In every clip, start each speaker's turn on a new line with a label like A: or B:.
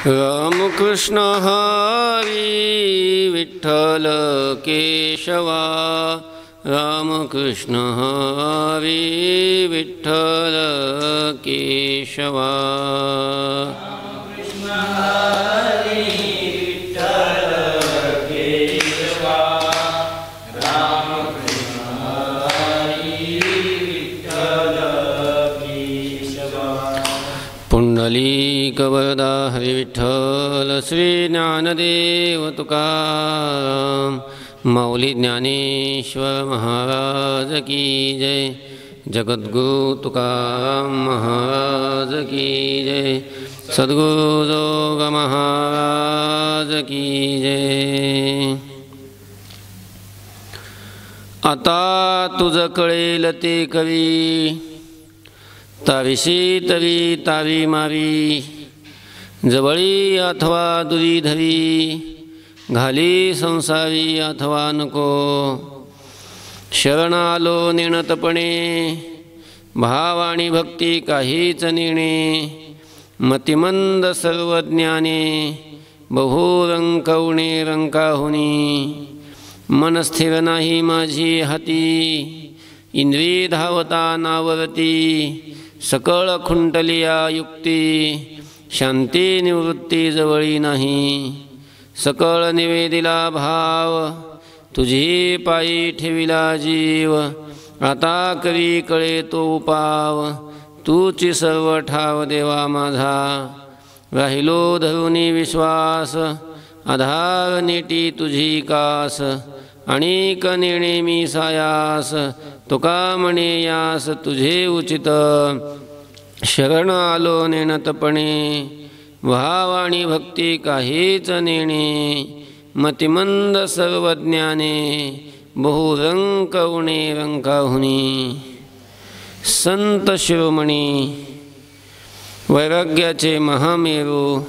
A: रामकृष्ण हरी विठ्ठल केशवा, रामकृष्ण हरी विठ्ठल केशवा,
B: रामकृष्ण हरी विठ्ठल केशवा, रामकृष्ण हरी विठ्ठल केशवा.
A: पुंडलीक वरदा हरी विठ्ठल श्री ज्ञानदेव तुकाराम, माऊली ज्ञानेश्वर महाराज की जय. जगद्गुरु तुकाराम महाराज की जय. सद्गुरु जोग महाराज की जय. आता तुझ कळेल ते कवी, ताविशी तवी तावी मावी, जवळी अथवा दुरी धवी, घाली संसारी अथवा नको. शरण आलो निणतपणे, भाव आणि भक्ती काहीच नेणे. मतिमंद सर्वज्ञाने, बहुरंकवणे रंकाहुनी. मन स्थिर नाही माझी हाती, इंद्रिय धावता नावरती. सकळ खुंटलिया युक्ती, शांती निवृत्ती जवळी नाही. सकळ निवेदिला भाव, तुझी पायी ठेविला जीव. आता करी कळे तो उपाव, तूची सर्व ठाव देवा माझा. राहिलो धरुनी विश्वास, आधार नेटी तुझी कास. अनेक नेणे मी सायास, तुका म्हणे यास तुझे उचित. शरण आलो नेणतपणे, भाव आणि भक्ती काहीच नेणे. मतिमंद सर्वज्ञाने, बहुरंकवणे रंकाहुनी. संत शिरोमणी वैराग्याचे महामेरू,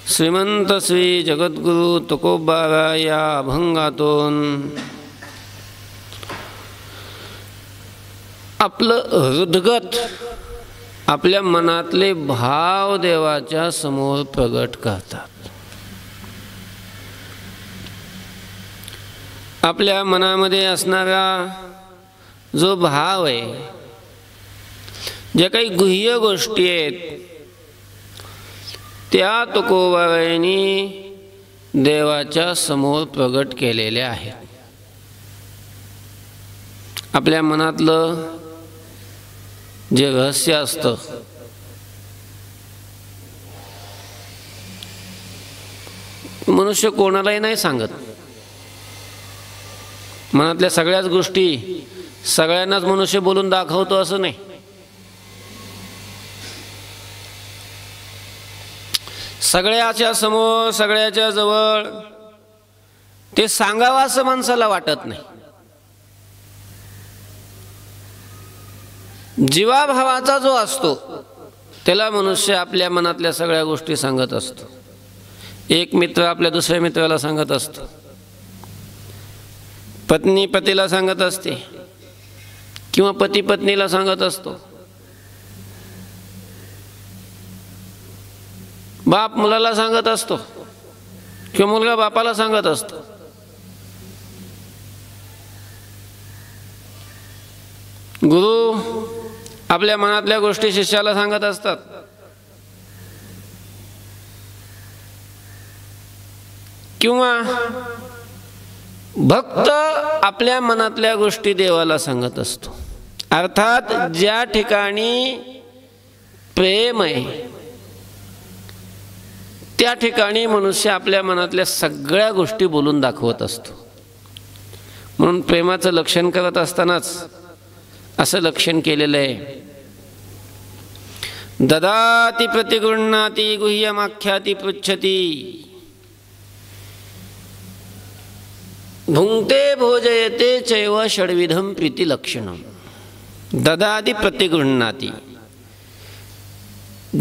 A: श्रीमंत श्री जगद्गुरु तुकोबारा या अभंगातून आपलं हृदगत, आपल्या मनातले भाव देवाच्या समोर प्रगट करतात. आपल्या मनामध्ये असणारा जो भाव आहे, ज्या काही गुह्य गोष्टी आहेत, त्या तुकोबारायांनी देवाच्या समोर प्रगट केलेल्या आहेत. आपल्या मनातलं जे रहस्य असतं, मनुष्य कोणालाही नाही सांगत. मनातल्या सगळ्याच गोष्टी सगळ्यांनाच मनुष्य बोलून दाखवतो असं नाही. सगळ्याच्या समोर, सगळ्याच्या जवळ ते सांगावं असं माणसाला वाटत नाही. जीवाभावाचा जो असतो त्याला मनुष्य आपल्या मनातल्या सगळ्या गोष्टी सांगत असतो. एक मित्र आपल्या दुसऱ्या मित्राला सांगत असतो, पत्नी पतीला सांगत असते, किंवा पती पत्नीला सांगत असतो, बाप मुलाला सांगत असतो, किंवा मुलगा बापाला सांगत असतो. गुरु आपल्या मनातल्या गोष्टी शिष्याला सांगत असतात. किंवा भक्त आपल्या मनातल्या गोष्टी देवाला सांगत असतो. अर्थात ज्या ठिकाणी प्रेम आहे त्या ठिकाणी मनुष्य आपल्या मनातल्या सगळ्या गोष्टी बोलून दाखवत असतो. म्हणून प्रेमाचं लक्षण करत असतानाच असं लक्षण केलेलं आहे, ददाति प्रतिगृह्णाति गुह्यमाख्याति पृच्छति, भुंक्ते भोजयते चैव षड्विधम प्रीतिलक्षणम. ददाति प्रतिगृह्णाति,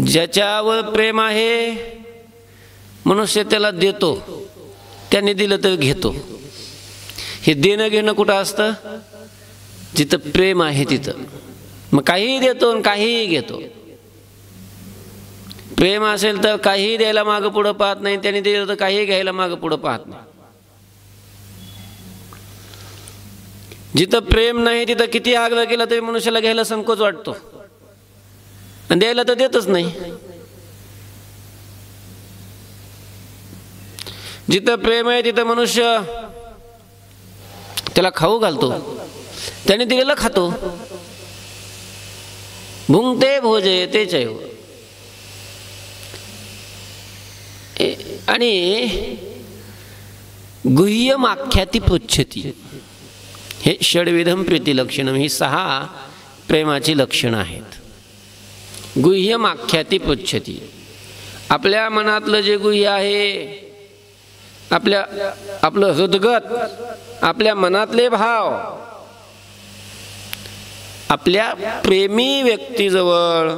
A: ज्याच्यावर प्रेम आहे मनुष्य त्याला देतो, त्याने दिलं तर घेतो. हे देणं घेणं कुठं असतं? जिथं प्रेम आहे तिथं. मग काहीही देतो आणि काहीही घेतो. प्रेम असेल तर काही द्यायला मागं पुढं पाहत नाही, त्याने दिलं तर काही घ्यायला मागं पुढं पाहत नाही. जिथं प्रेम नाही तिथं किती आग्रह केला तरी मनुष्याला घ्यायला संकोच वाटतो आणि द्यायला तर देतच नाही. जिथं प्रेम आहे तिथं मनुष्य त्याला खाऊ घालतो, त्याने दिलेलं खातो. भुंगते भोजयते चैव. आणि गुह्यम आख्याती पृच्छती, हे षड्विधम प्रीती लक्षणं, ही 6 प्रेमाची लक्षणं आहेत. गुह्यम आख्याती पृच्छती, आपल्या मनातलं जे गुह्य आहे, आपलं हृदगत, आपल्या मनातले भाव आपल्या प्रेमी व्यक्तीजवळ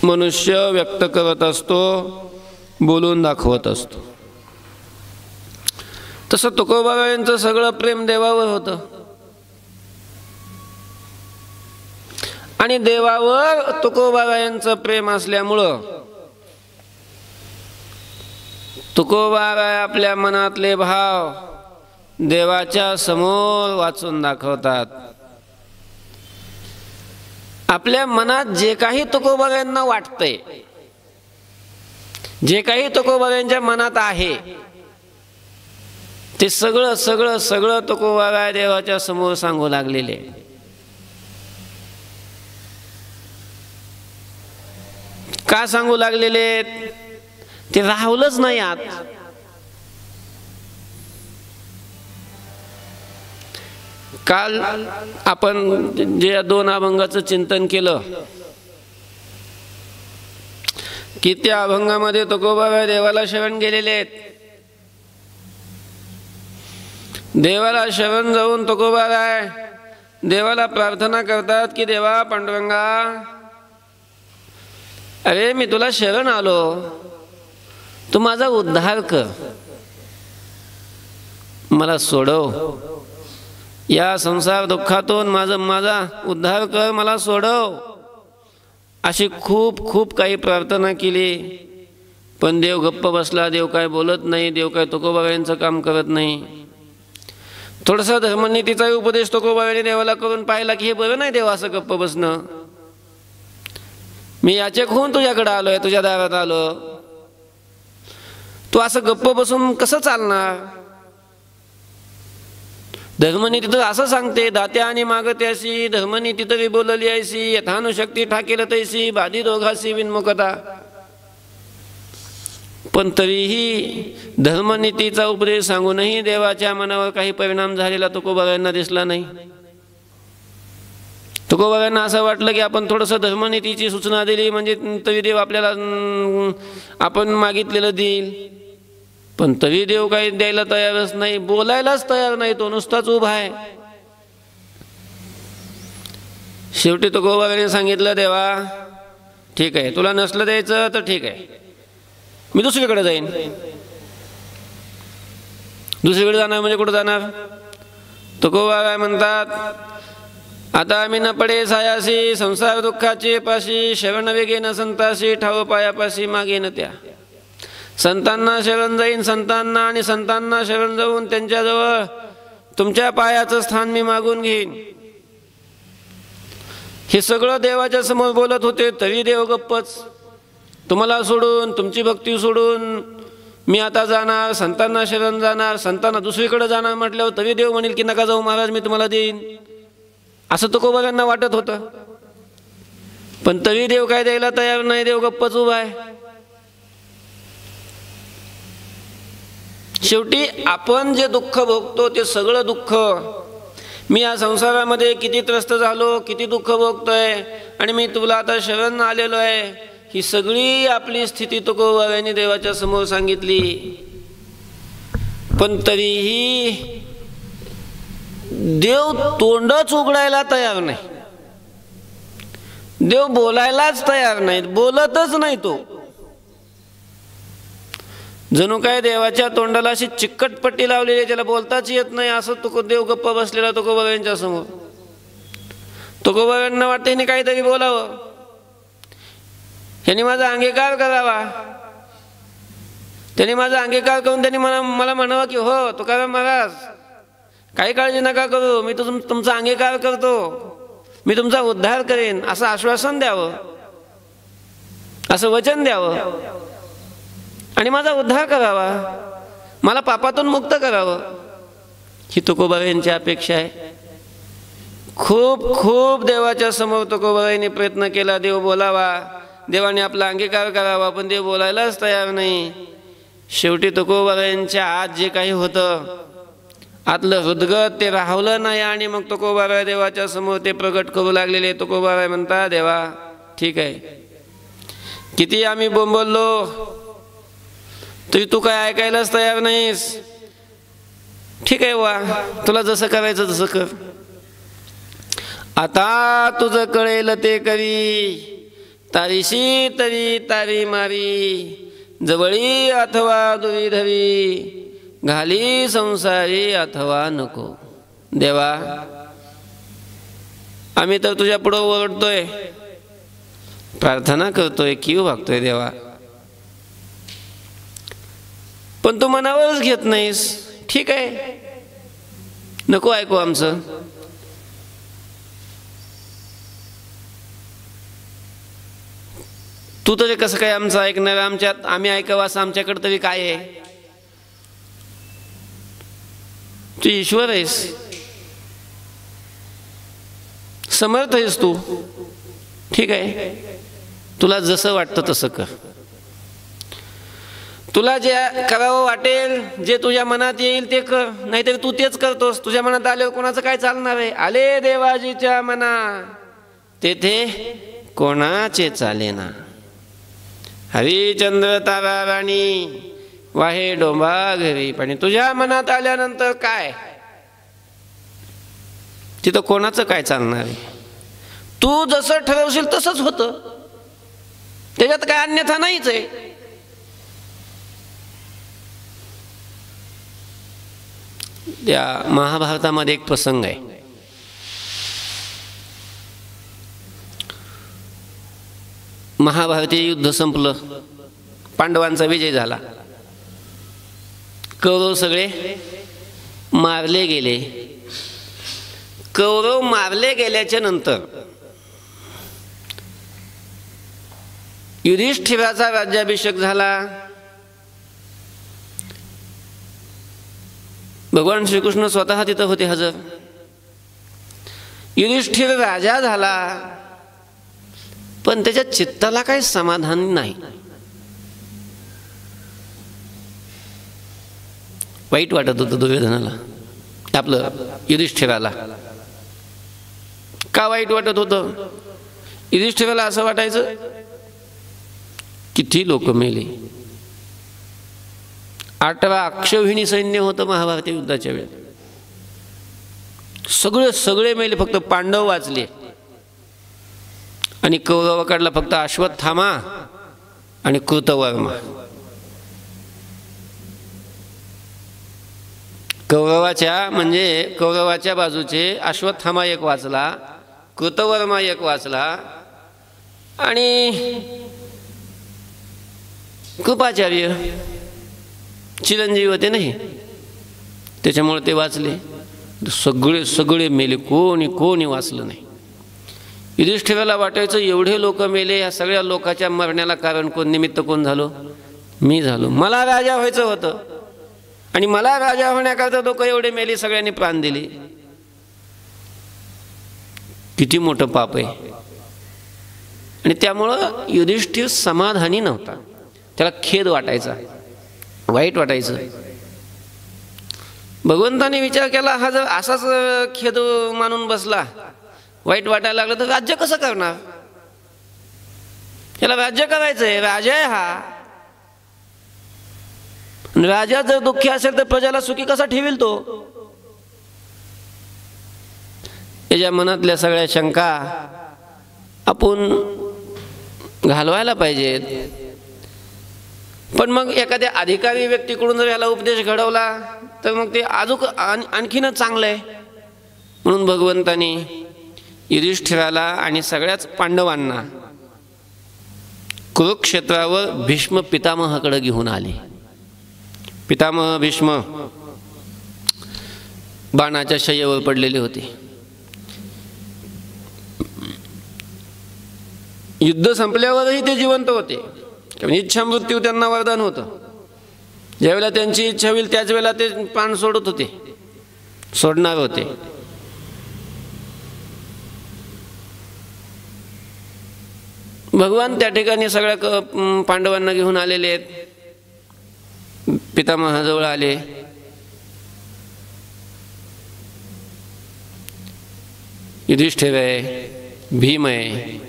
A: मनुष्य व्यक्त करत असतो, बोलून दाखवत असतो. तसं तुकोबाबाईंचं सगळं प्रेम देवावर होतं आणि देवावर तुकोबाबाईंचं प्रेम असल्यामुळं तुकोबाबाई आपल्या मनातले भाव देवाच्या समोर वाचून दाखवतात. आपल्या मनात जे काही तुकोबाबाईंना वाटतंय, जे काही तुकोबाबाईंच्या मनात आहे, ते सगळं सगळं सगळं तुकोबाबाई देवाच्या समोर सांगू लागलेले. का सांगू लागलेले? ते राहुलच नाही आत. काल आपण जे 2 अभंगाचं चिंतन केलं की त्या अभंगामध्ये तुकोबाबाई देवाला शरण गेलेले आहेत. देवाला शरण जाऊन तुकोबाबाई देवाला प्रार्थना करतात की देवा पांडुरंगा, अरे मी तुला शरण आलो, तू माझा उद्धार कर, मला सोडव, या संसार दुःखातून माझा उद्धार कर, मला सोडव. अशी खूप खूप काही प्रार्थना केली, पण देव गप्प बसला. देव काय बोलत नाही, देव काय तुकोबाबाईंचं काम करत नाही. थोडासा धर्मनीतीचाही उपदेश तुकोबाबाईंनी देवाला करून पाहिला की हे बरं नाही देव असं गप्प बसणं. मी याचे खून तुझ्याकडे आलोय, तुझ्या दारात आलो, तू असं गप्प बसून कसं चालणार? धर्मनीती तर असं सांगते, दात्या आणि मागत्याशी धर्मनीती तरी बोलली ऐसी, यथानुशक्ती ठाकेल तैसी, बाधी दोघासी विन्मुखता. पण तरीही धर्मनीतीचा उपदेश सांगूनही देवाच्या मनावर काही परिणाम झालेला तुकोबाबाईंना दिसला नाही. तुकोबाबाईंना असं वाटलं की आपण थोडंसं धर्मनीतीची सूचना दिली म्हणजे तरी देव आपल्याला आपण मागितलेलं देईल. पण तरी देव काही द्यायला तयारच नाही, बोलायलाच तयार नाही, तो नुसताच उभा आहे. शेवटी तुकोबाबाईंनी सांगितलं, देवा ठीक आहे, तुला नसलं द्यायचं तर ठीक आहे, मी दुसरीकडे जाईन. दुसरीकडे जाणार म्हणजे कुठं जाणार? तुकोबाबाई म्हणतात, आता आम्ही न पडे सायासी, संसार दुःखाचे पाशी, शरण वेगे न संताशी, ठाव पायापाशी मागे न त्या. संतांना शरण जाईन, संतांना आणि संतांना शरण जाऊन त्यांच्याजवळ तुमच्या पायाचं स्थान मी मागून घेईन. हे सगळं देवाच्या समोर बोलत होते, तरी देव गप्पच. तुम्हाला सोडून, तुमची भक्ती सोडून मी आता जाणार, संतांना शरण जाणार, संतांना दुसरीकडे जाणार म्हटल्यावर तरी देव म्हणेल की नका जाऊ महाराज, मी तुम्हाला देईन, असं तुकोबाबाईंना वाटत होतं. पण तरी देव काय द्यायला तयार नाही, देव गप्पच उभा आहे. शेवटी आपण जे दुःख भोगतो ते सगळं दुःख, मी या संसारामध्ये किती त्रस्त झालो, किती दुःख भोगतोय आणि मी तुला आता शरण आलेलो आहे, ही सगळी आपली स्थिती तुकोबाबाईंनी देवाच्या समोर सांगितली. पण तरीही देव तोंडच उघडायला तयार नाही, देव बोलायलाच तयार नाही, बोलतच नाही. तो जणू काय देवाच्या तोंडाला अशी चिकट पट्टी लावलेली, त्याला बोलताच येत नाही, असं देव गप्पा बसलेला तुकोबाबाईंच्या समोर. तुकोबाबाईंना वाटतं हिने काहीतरी बोलावं. ह्यांनी माझा अंगीकार करावा. त्यांनी माझा अंगीकार करून त्यांनी मला म्हणावं की हो तुकाराम महाराज काही काळजी नका करू, मी तुमचा अंगीकार करतो, मी तुमचा उद्धार करेन, असं आश्वासन द्यावं, असं वचन द्यावं आणि माझा उद्धार करावा, मला पापातून मुक्त करावं, ही तुकोबारायांची अपेक्षा आहे. खूप खूप देवाच्या समोर तुकोबारायांनी प्रयत्न केला, देव बोलावा, देवाने आपला अंगीकार करावा, पण देव बोलायलाच तयार नाही. शेवटी तुकोबारायांच्या आत जे काही होतं, आतलं हृदगत ते राहवलं नाही आणि मग तुकोबाराय देवाच्या समोर ते प्रगट करू लागलेले. तुकोबाराय म्हणता देवा ठीक आहे, किती आम्ही बोंबललो तरी तू काय ऐकायलाच तयार नाहीस. ठीक आहे वा, तुला जसं करायचं तसं कर. आता तुझं कळेल ते करी, तारीशी तरी तारी मारी, जवळी अथवा दुरी धरी, घाली संसारी अथवा नको. देवा आम्ही तर तुझ्या पुढं ओरडतोय, प्रार्थना करतोय, कीव वागतोय देवा, पण तू मनावरच घेत नाहीस. ठीक आहे, नको ऐकू आमचं. तू तरी कसं काय आमचं ऐकणार, आमच्यात आम्ही ऐकावं असं आमच्याकडे तरी काय आहे. तू ईश्वर आहेस, समर्थ आहेस तू. ठीक आहे, तुला जसं वाटतं तसं कर, तुला जे करावं वाटेल, जे तुझ्या मनात येईल ते कर, नाहीतरी तू तेच करतोस. तुझ्या मनात आल्यावर कोणाचं काय चालणार आहे. आले देवाजीच्या मना तेथे कोणाचे चालेना, हरिचंद्र तारा राणी वाहे डोंबा घरी पाणी. तुझ्या मनात आल्यानंतर काय, तिथं कोणाचं काय चालणार आहे. तू जसं ठरवशील तसंच होतं, त्याच्यात काय अन्यथा नाहीच आहे. त्या महाभारतामध्ये एक प्रसंग आहे. महाभारतीय युद्ध संपलं, पांडवांचा विजय झाला, कौरव सगळे मारले गेले. कौरव मारले गेल्याच्या नंतर युधिष्ठिराचा राज्याभिषेक झाला. भगवान श्रीकृष्ण स्वतः तिथं होते हजर. युधिष्ठिर राजा झाला, पण त्याच्या चित्ताला काही समाधान नाही. वाईट वाटत होतं दुर्योधनाला, आपलं युधिष्ठिराला. का वाईट वाटत होतं. युधिष्ठिराला असं वाटायचं किती लोक मेले. 18 अक्षौहिणी सैन्य होतं महाभारतीय युद्धाच्या वेळेत. सगळे मेले, फक्त पांडव वाचले. आणि कौरवाकडला फक्त अश्वत्थामा आणि कृतवर्मा. कौरवाच्या बाजूचे अश्वत्थामा एक वाचला, कृतवर्मा एक वाचला आणि कृपाचार्य चिरंजीव होते नाही, त्याच्यामुळे ते वाचले. सगळे मेले, कोणी वाचलं नाही. युधिष्ठिराला वाटायचं एवढे लोक मेले, या सगळ्या लोकांच्या मरण्याला कारण कोण, निमित्त कोण झालो, मी झालो. मला राजा व्हायचं होतं आणि मला राजा होण्याकरता लोक एवढे मेले, सगळ्यांनी प्राण दिले. किती मोठं पाप आहे. आणि त्यामुळं युधिष्ठिर समाधानी नव्हता, त्याला खेद वाटायचा, वाईट वाटायचं. भगवंताने विचार केला, हा जर असाच खेद मानून बसला, वाईट वाटायला लागलं तर राज्य कसं करणार. याला राज्य करायचंय, राजा आहे हा. राजा जर दुःखी असेल तर प्रजाला सुखी कसा ठेवील तो. याच्या मनातल्या सगळ्या शंका आपण घालवायला पाहिजेत. पण मग एखाद्या अधिकारी व्यक्तीकडून जर याला उपदेश घडवला तर मग ते आणखीनच चांगलं आहे. म्हणून भगवंतानी युधिष्ठिराला आणि सगळ्याच पांडवांना कुरुक्षेत्रावर भीष्म पितामहाकडे घेऊन आले. पितामह भीष्म बाणाच्या शय्येवर पडलेले होते. युद्ध संपल्यावरही ते जिवंत होते, कारण इच्छा मृत्यू त्यांना वरदान होतं. ज्यावेळेला त्यांची इच्छा होईल त्याच वेळेला ते प्राण सोडत होते, सोडणार होते. भगवान त्या ठिकाणी सगळ्या पांडवांना घेऊन आलेले आहेत. पितामहाजवळ आले. युधिष्ठिर आहे, भीम आहे,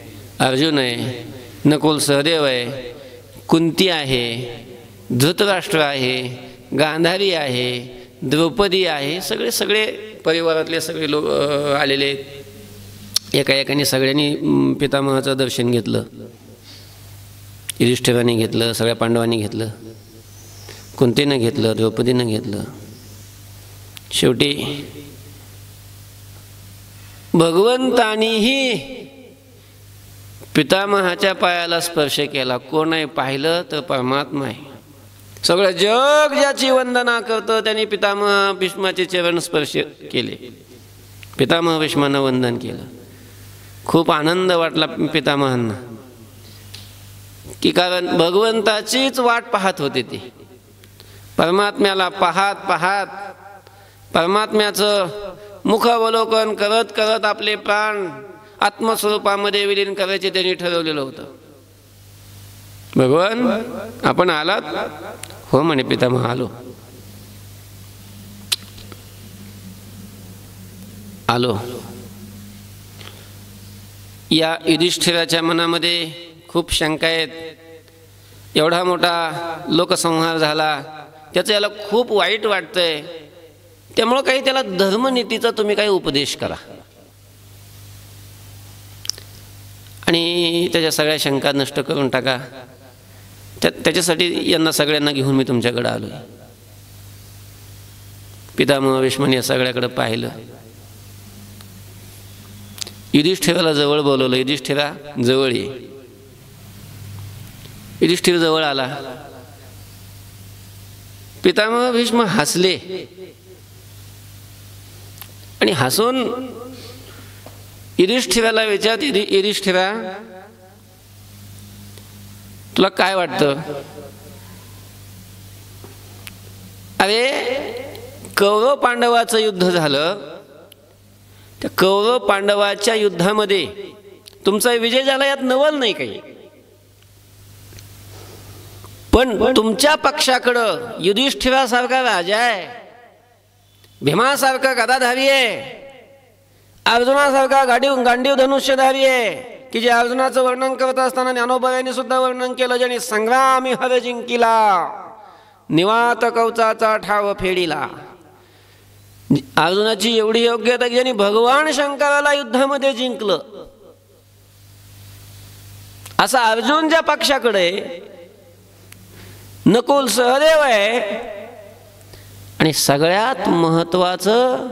A: अर्जुन आहे, नकुल सहदेव आहे, कुंती आहे, धृतराष्ट्र आहे, गांधारी आहे, द्रौपदी आहे. सगळे सगळे परिवारातले सगळे लोक आलेले आहेत. एका एकाने सगळ्यांनी पितामहाचं दर्शन घेतलं. युधिष्ठिराने घेतलं, सगळ्या पांडवांनी घेतलं, कुंतीनं घेतलं, द्रौपदीनं घेतलं. शेवटी भगवंतानीही पितामहाच्या पायाला स्पर्श केला. कोण आहे पाहिलं तर परमात्मा आहे. सगळं जग ज्याची वंदना करतं त्यांनी पितामह भीष्माचे चरण स्पर्श केले. पितामह भीष्मानं वंदन केलं. खूप आनंद वाटला पितामहांना, की कारण भगवंताचीच वाट पाहत होते ते. परमात्म्याला पाहत पाहत परमात्म्याचं मुखावलोकन करत करत आपले प्राण आत्मस्वरूपामध्ये विलीन करायचे त्यांनी ठरवलेलं होतं. भगवान आपण आलात? हो म्हणे पितामह, आलो आलो. या युधिष्ठिराच्या मनामध्ये खूप शंका आहेत. एवढा मोठा लोकसंहार झाला, त्याचं याला खूप वाईट वाटतंय. त्यामुळं काही त्याला धर्मनीतीचा तुम्ही काही उपदेश करा आणि त्याच्या सगळ्या शंका नष्ट करून टाका. त्याच्यासाठी यांना सगळ्यांना घेऊन मी तुमच्याकडे आलो. पितामह भीष्माने या सगळ्याकडे पाहिलं. युधिष्ठिराला जवळ बोलवलं. युधिष्ठिरा जवळ ये. युधिष्ठिर जवळ आला. पितामह भीष्म हसले आणि हसून युधिष्ठिराला विचारत, युधिष्ठिरा तुला काय वाटतं? अरे कौरव पांडवाचं युद्ध झालं, त्या कौरव पांडवाच्या युद्धामध्ये तुमचा विजय झाला, यात नवल नाही काही. पण तुमच्या पक्षाकडं युधिष्ठिरासारखा राजा आहे, भीमासारखा गदाधारी आहे, अर्जुनासारखा गांडीव धनुष्यधारी आहे, की जे अर्जुनाचं वर्णन करत असताना ज्ञानोबायांनी सुद्धा वर्णन केलं, ज्याने संग्रामी हर जिंकिला, निवात कवचाचा ठाव फेडिला. अर्जुनाची एवढी योग्यता की ज्यांनी भगवान शंकराला युद्धामध्ये जिंकलं. असा अर्जुन ज्या पक्षाकडे, नकुल सहदेव आहे, आणि सगळ्यात महत्वाचं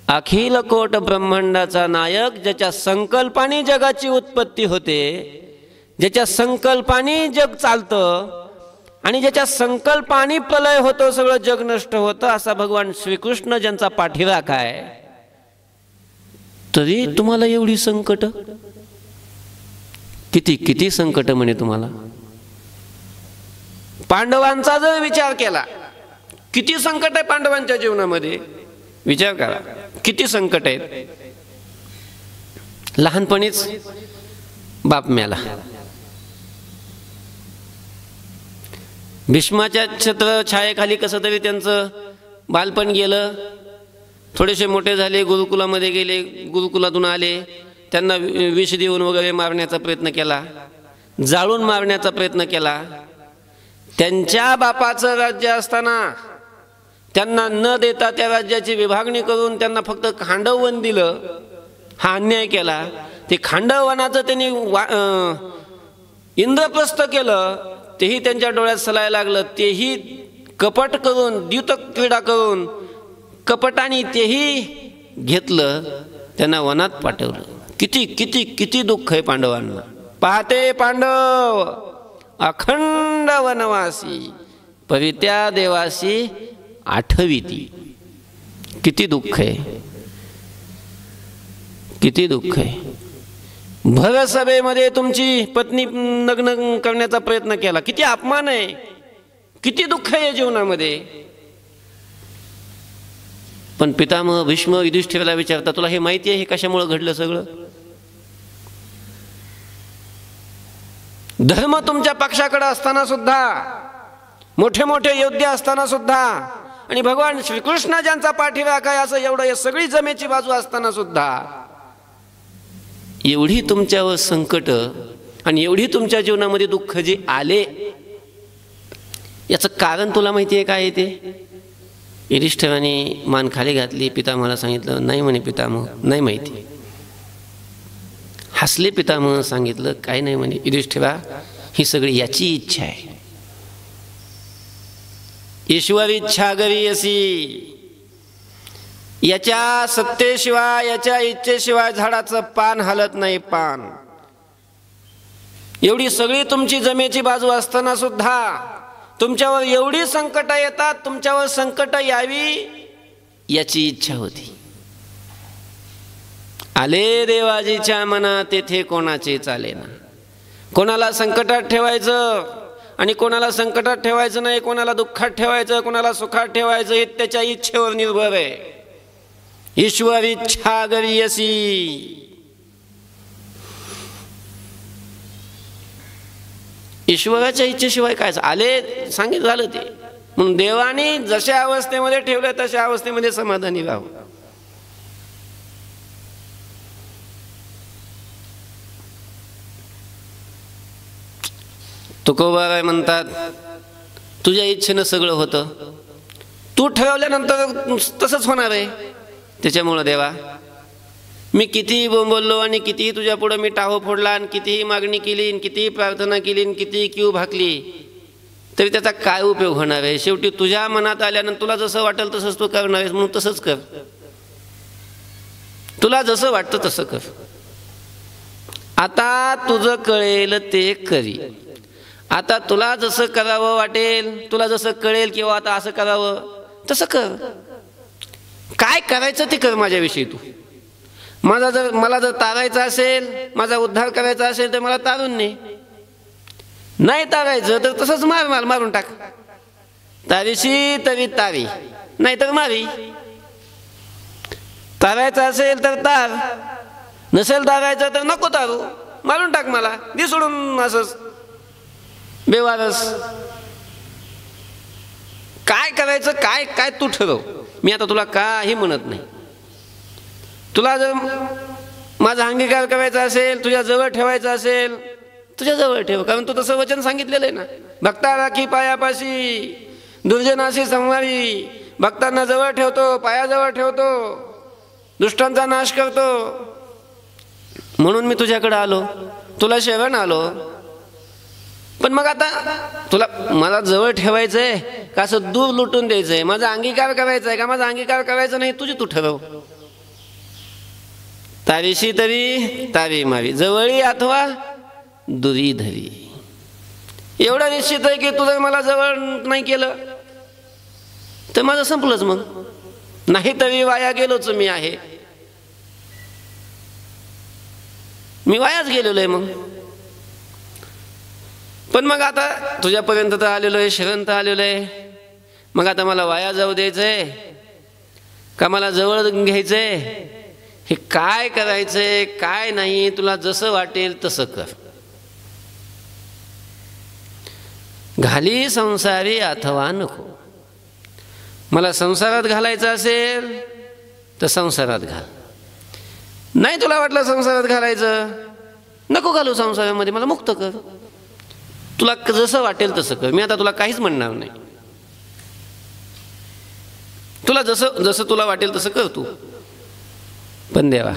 A: अखिल कोट ब्रह्मांडाचा नायक, ज्याच्या संकल्पाने जगाची उत्पत्ती होते, ज्याच्या संकल्पाने जग चालतं आणि ज्याच्या संकल्पाने प्रलय होतो, सगळं जग नष्ट होतं, असा भगवान श्रीकृष्ण ज्यांचा पाठीराख आहे, तरी तुम्हाला एवढी संकट? किती किती संकट म्हणे तुम्हाला. पांडवांचा जर विचार केला, किती संकट आहे पांडवांच्या जीवनामध्ये, विचार करा किती संकट आहेत. लहानपणीच बाप मेला, भीष्माच्या छत्र छायेखाली कसं तरी त्यांचं बालपण गेलं. थोडेसे मोठे झाले, गुरुकुलामध्ये गेले, गुरुकुलातून आले, त्यांना विष देऊन वगैरे मारण्याचा प्रयत्न केला, जाळून मारण्याचा प्रयत्न केला. त्यांच्या बापाचं राज्य असताना त्यांना न देता त्या राज्याची विभागणी करून त्यांना फक्त खांडववन दिलं, हा अन्याय केला. ते खांडववनाचं त्यांनी इंद्रप्रस्थ केलं, तेही त्यांच्या डोळ्यात सलायला लागलं. तेही कपट करून, द्यूतक क्रीडा करून कपटाने तेही घेतलं, त्यांना वनात पाठवलं. किती किती किती दुःख आहे पांडवांना. पाहते पांडव अखंड वनवासी, परित्या देवासी आठविती. किती दुःख आहे, किती दुःख आहे. भर सभेमध्ये तुमची पत्नी लग्न करण्याचा प्रयत्न केला, किती अपमान आहे, किती दुःख आहे जीवनामध्ये. पण पितामह भीष्म युधिष्ठिराला विचारता, तुला हे माहिती आहे हे कशामुळे घडलं सगळं? धर्म तुमच्या पक्षाकडे असताना सुद्धा, मोठे मोठे योद्धे असताना सुद्धा, आणि भगवान श्रीकृष्ण ज्यांचा पाठीरा काय असं एवढं सगळी जमेची बाजू असताना सुद्धा एवढी तुमच्यावर संकट आणि एवढी तुमच्या जीवनामध्ये दुःख जे आले, याचं कारण तुला माहिती आहे काय आहे ते? युधिष्ठिराने मान खाली घातली. पितामहाला सांगितलं, नाही म्हणे पितामह, नाही माहिती. हसले पितामह, सांगितलं काय नाही म्हणे युधिष्ठिरा, ही सगळी याची इच्छा आहे. ईश्वर इच्छा गरी असी, याच्या सत्तेशिवाय याच्या इच्छेशिवाय झाडाचं पान हलत नाही. पान एवढी सगळी तुमची जमेची बाजू असताना सुद्धा तुमच्यावर एवढी संकट येतात, तुमच्यावर संकट यावी याची इच्छा होती. आले देवाजीच्या मनात तेथे कोणाचे चालेना. कोणाला संकटात ठेवायचं आणि कोणाला संकटात ठेवायचं नाही, कोणाला दुःखात ठेवायचं, कोणाला सुखात ठेवायचं, हे त्याच्या इच्छेवर निर्भर आहे. ईश्वर इच्छा गरीयसी. ईश्वराच्या इच्छेशिवाय काय आले सांगितलं झालं ते. म्हणून देवाने जशा अवस्थेमध्ये ठेवलं तशा अवस्थेमध्ये समाधानी राहावं. तुकोबाराय म्हणतात, तुझ्या इच्छेनं सगळं होतं, तू ठरवल्यानंतर तसंच होणार आहे. त्याच्यामुळं देवा, मी कितीही बोंबललो आणि कितीही तुझ्या पुढं मी टाहो फोडला आणि कितीही मागणी केली आणि कितीही प्रार्थना केली आणि कितीही क्यू भाकली, तरी त्याचा काय उपयोग होणार आहे? शेवटी तुझ्या मनात आल्यानंतर तुला जसं वाटेल तसंच तू करणार आहेस, म्हणून तसंच कर. तुला जसं वाटतं तसं कर. आता तुझं कळेल ते करी. आता तुला जसं करावं वाटेल, तुला जसं कळेल किंवा आता असं करावं तसं कर. काय करायचं ते कर माझ्याविषयी तू. मला जर तारायचं असेल, माझा उद्धार करायचा असेल तर मला तारून ने. नाही तारायचं तर तसंच मारून टाक. तारीशी तरी तारी, नाही तर मारी. तारायचं असेल तर तार, नसेल तारायचं तर नको तारू, मारून टाक मला, दे सोडून असंच बेवारस. काय करायचं काय काय तू ठरव. मी आता तुला काही म्हणत नाही. तुला जर माझा अंगीकार करायचा असेल, तुझ्या जवळ ठेवायचा असेल, तुझ्या जवळ ठेव. कारण तू तसं वचन सांगितलेलं आहे ना, भक्ता राखी पायापाशी दुर्जनाशी संवारी. भक्तांना जवळ ठेवतो, पायाजवळ ठेवतो, दुष्टांचा नाश करतो. म्हणून मी तुझ्याकडे आलो, तुला शरण आलो. पण मग आता तुला मला जवळ ठेवायचंय का असं दूर लुटून द्यायचंय? माझा अंगीकार करायचा आहे का माझा अंगीकार करायचा नाही, तुझी तू ठरव. तारीशी तरी तारी मारी, जवळी अथवा दुरी धरी. एवढं निश्चित आहे की तू जर मला जवळ नाही केलं तर माझं संपलंच. मग नाही तरी वाया गेलोच मी आहे, मी वायाच गेलेलो आहे. मग पण मग आता तुझ्यापर्यंत तर आलेलो आहे, शरण तर आलेलो आहे. मग आता मला वाया जाऊ द्यायचंय का मला जवळ घ्यायचंय? हे काय करायचंय काय नाही, तुला जसं वाटेल तसं कर. घाली संसारी अथवा नको. मला संसारात घालायचं असेल तर संसारात घाल. नाही तुला वाटलं संसारात घालायचं, नको घालू संसारामध्ये, मला मुक्त कर. तुला जसं वाटेल तसं कर. मी आता तुला काहीच म्हणणार नाही. तुला जसं जसं तुला वाटेल तसं कर तू. पण देवा,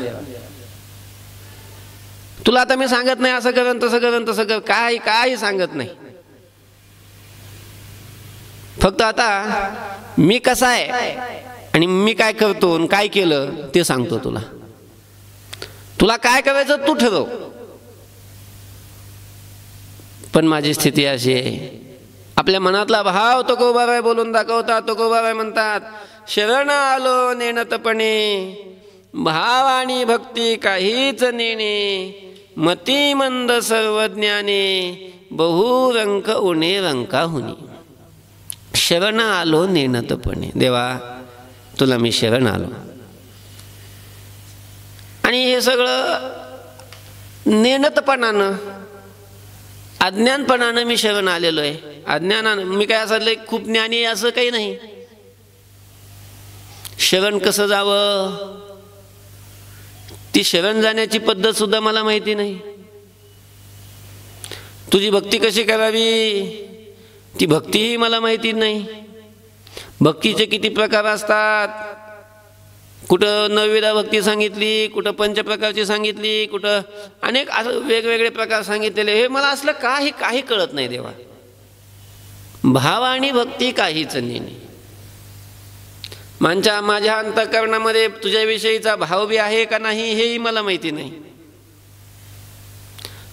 A: तुला आता मी सांगत नाही असं कर तसं कर तसं कर, काही सांगत नाही. फक्त आता मी कसा आहे आणि मी काय करतो आणि काय केलं ते सांगतो तुला. तुला काय करायचं तू ठरव. पण माझी स्थिती अशी आहे, आपल्या मनातला भाव तुकोबाराय बोलून दाखवतात. तुकोबाराय म्हणतात, शरण आलो नेणतपणे, भाव आणि भक्ती काहीच नेणे, मती मंद सर्वज्ञाने, बहुरंक उणे रंकाहुनी. शरण आलो नेणतपणे, देवा तुला मी शरण आलो. आणि हे सगळं नेणतपणानं, अज्ञानपणानं मी शरण आलेलो आहे. अज्ञानानं मी काय असं खूप ज्ञानी असं काही नाही. शरण कसं जावं, ती शरण जाण्याची पद्धत सुद्धा मला माहिती नाही. तुझी भक्ती कशी करावी ती भक्तीही मला माहिती नाही. भक्तीचे किती प्रकार असतात, कुठं नवविधा भक्ती सांगितली, कुठं पंचप्रकारची सांगितली, कुठं अनेक असं वेगवेगळे प्रकार सांगितलेले. हे मला असलं काही कळत नाही देवा. भाव आणि भक्ती काहीच नाही. माझ्या अंतःकरणामध्ये तुझ्याविषयीचा भाव बी आहे का नाही हेही मला माहिती नाही.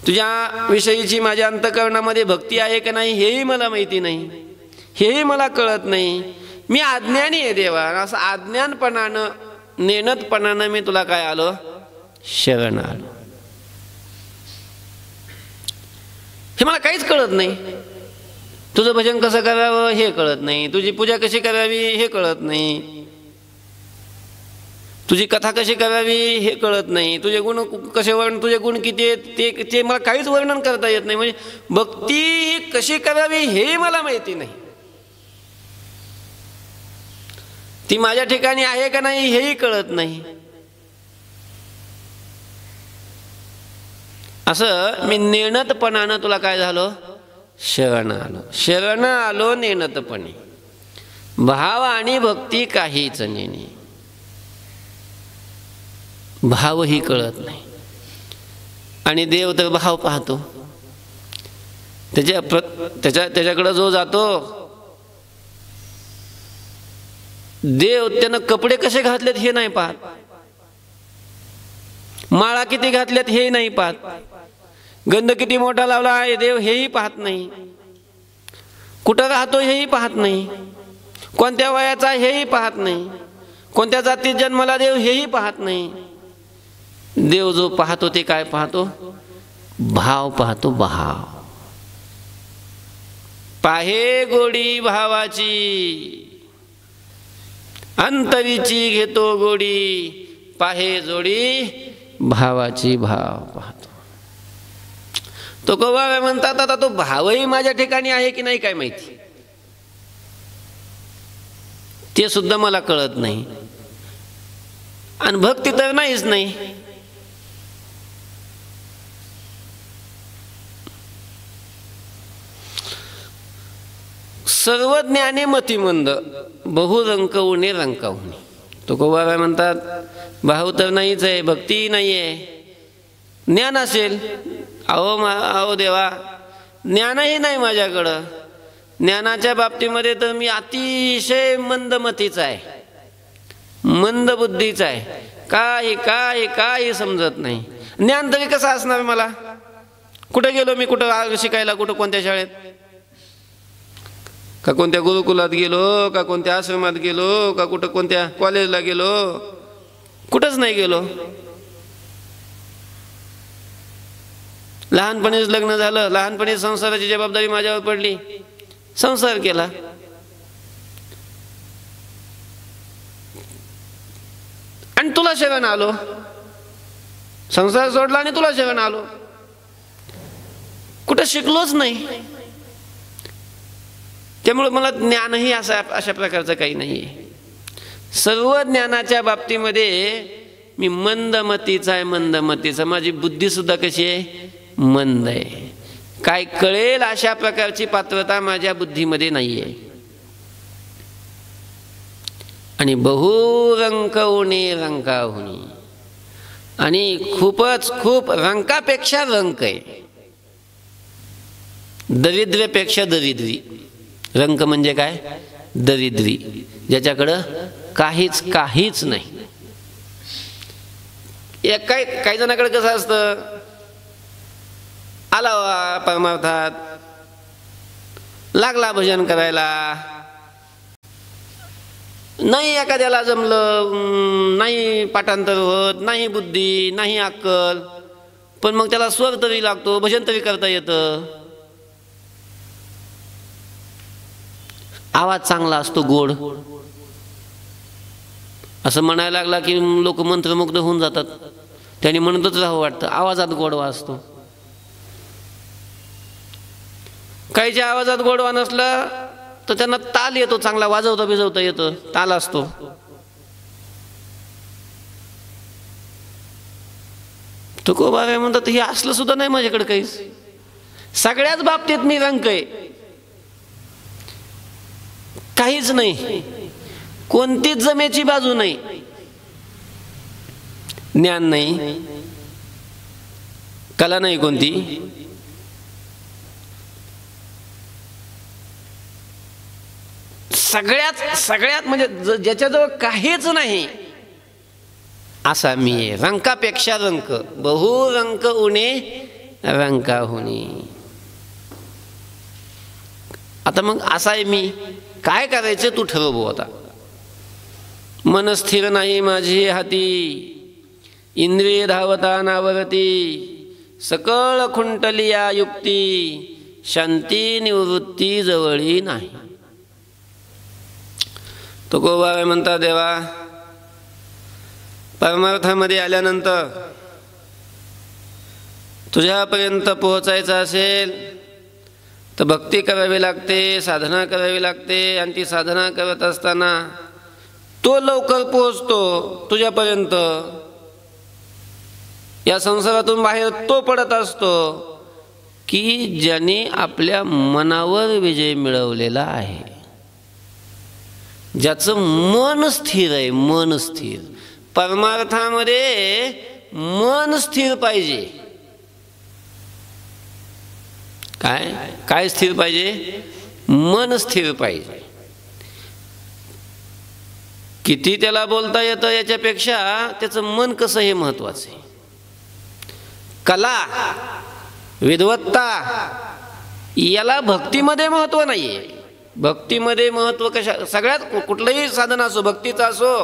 A: तुझ्या विषयीची माझ्या अंतःकरणामध्ये भक्ती आहे का नाही हेही मला माहिती नाही. हेही मला कळत नाही. मी अज्ञानी आहे देवा. असं अज्ञानपणानं नेणतपणानं मी तुला काय आलो, शरण आलो. हे मला काहीच कळत नाही. तुझं भजन कसं करावं हे कळत नाही, तुझी पूजा कशी करावी हे कळत नाही, तुझी कथा कशी करावी हे कळत नाही, तुझे गुण कसे तुझे गुण किती आहेत ते मला काहीच वर्णन करता येत नाही. म्हणजे भक्ती कशी करावी हे मला माहिती नाही. ती माझ्या ठिकाणी आहे का नाही हेही कळत नाही. असं मी नेणतपणानं तुला काय झालो, शरण आलो. शरण आलो नेणतपणे, भाव आणि भक्ती काहीच नेणे. भावही कळत नाही. आणि देव तर भाव पाहतो. त्याच्याकडे जो जातो देव, त्यानं कपडे कसे घातलेत हे नाही पाहत, माळा किती घातल्यात हे नाही पाहत, गंध किती मोठा लावला आहे देव हेही पाहत नाही, कुठं राहतो हेही पाहत नाही, कोणत्या वयाचा हेही पाहत नाही, कोणत्या जातीत जन्माला देव हेही पाहत नाही. देव जो पाहतो ते काय पाहतो, भाव पाहतो. भाव पाहे गोडी भावाची, अंतरीची घेतो गोडी, पाहे जोडी भावाची. भाव पाहतो. तो कवा म्हणतात आता तो भावही माझ्या ठिकाणी आहे की नाही काय माहिती, ते सुद्धा मला कळत नाही. आणि भक्ती तर नाहीच नाही. सर्वज्ञाने मतिमंद, बहुरंक उणे रंकाहुनी. तुकोबाराय म्हणतात भाव तर नाहीच आहे, भक्ती नाही आहे. ज्ञान असेल, अहो देवा ज्ञानही नाही माझ्याकडं. ज्ञानाच्या बाबतीमध्ये तर मी अतिशय मंदमतीचा आहे, मंद बुद्धीचा आहे. काही समजत नाही. ज्ञान तरी कसं असणार मला? कुठं गेलो मी, कुठं शिकायला, कुठं कोणत्या शाळेत, का कोणत्या गुरुकुलात गेलो, का कोणत्या आश्रमात गेलो, का कुठं कोणत्या कॉलेजला गेलो? कुठंच नाही गेलो. लहानपणीच लग्न झालं, लहानपणी संसाराची जबाबदारी माझ्यावर पडली, संसार केला. आणि तुला शरण आलो, संसार सोडला आणि तुला शरण आलो. कुठं शिकलोच नाही. त्यामुळे मला ज्ञानही अशा प्रकारचं काही नाहीये. सर्व ज्ञानाच्या बाबतीमध्ये मी मंदमतीचा आहे, मंदमतीचा. माझी बुद्धी सुद्धा कशी आहे, मंद आहे. काय कळेल अशा प्रकारची पात्रता माझ्या बुद्धीमध्ये नाहीये. आणि बहुरंक उणे रंकाहुनी, आणि खूप रंकापेक्षा रंक आहे, दरिद्र्यापेक्षा दरिद्री. रंक म्हणजे काय, दरिद्री, ज्याच्याकडं काहीच नाही. काही जणांकडे कसं असतं, आला परमार्थात, लागला भजन करायला. नाही एखाद्याला जमलं, नाही पाठांतर होत, नाही बुद्धी, नाही अक्कल, पण मग त्याला स्वर तरी लागतो, भजन तरी करता येतं. आवाज चांगला असतो, गोड. असं म्हणायला लागला की लोक मंत्रमुग्ध होऊन जातात. त्यांनी म्हणतच राहावं वाटतं, आवाजात गोडवा असतो. काहीच्या आवाजात गोडवा नसला तर त्यांना ताल येतो, चांगला वाजवता बिजवता येतं, ताल असतो. तुकोबा म्हणतात हे असलं सुद्धा नाही माझ्याकडे काहीच. सगळ्याच बाबतीत मी रंक आहे, काहीच नाही, कोणतीच जमेची बाजू नाही. ज्ञान नाही, कला नाही कोणती, सगळ्यात म्हणजे ज्याच्याजवळ काहीच नाही असा मी आहे. रंकापेक्षा रंक, बहुरंक उणे रंका होणे. आता मग असा आहे मी, काय करायचं तू ठरव भाऊ. आता मन स्थिर नाही माझी हाती, इंद्रिय धावता नावरती, सकळ खुंटलिया युक्ती, शांती निवृत्ती जवळी नाही. तुकोबा म्हणता देवा, परमार्थामध्ये आल्यानंतर तुझ्यापर्यंत पोहोचायचं असेल तर भक्ती करावी लागते, साधना करावी लागते. आणि ती साधना करत असताना तो लवकर पोहोचतो तुझ्यापर्यंत. या संसारातून बाहेर तो पडत असतो की ज्याने आपल्या मनावर विजय मिळवलेला आहे, ज्याचं मन स्थिर आहे. मन स्थिर, परमार्थामध्ये मन स्थिर पाहिजे. काय काय स्थिर पाहिजे? मन स्थिर पाहिजे. किती त्याला बोलता येतं याच्यापेक्षा त्याचं मन कसं हे महत्वाचं आहे. कला, विद्वत्ता याला भक्तीमध्ये महत्व नाहीये. भक्तीमध्ये महत्व कशा, सगळ्यात कुठलंही साधन असो, भक्तीचा असो,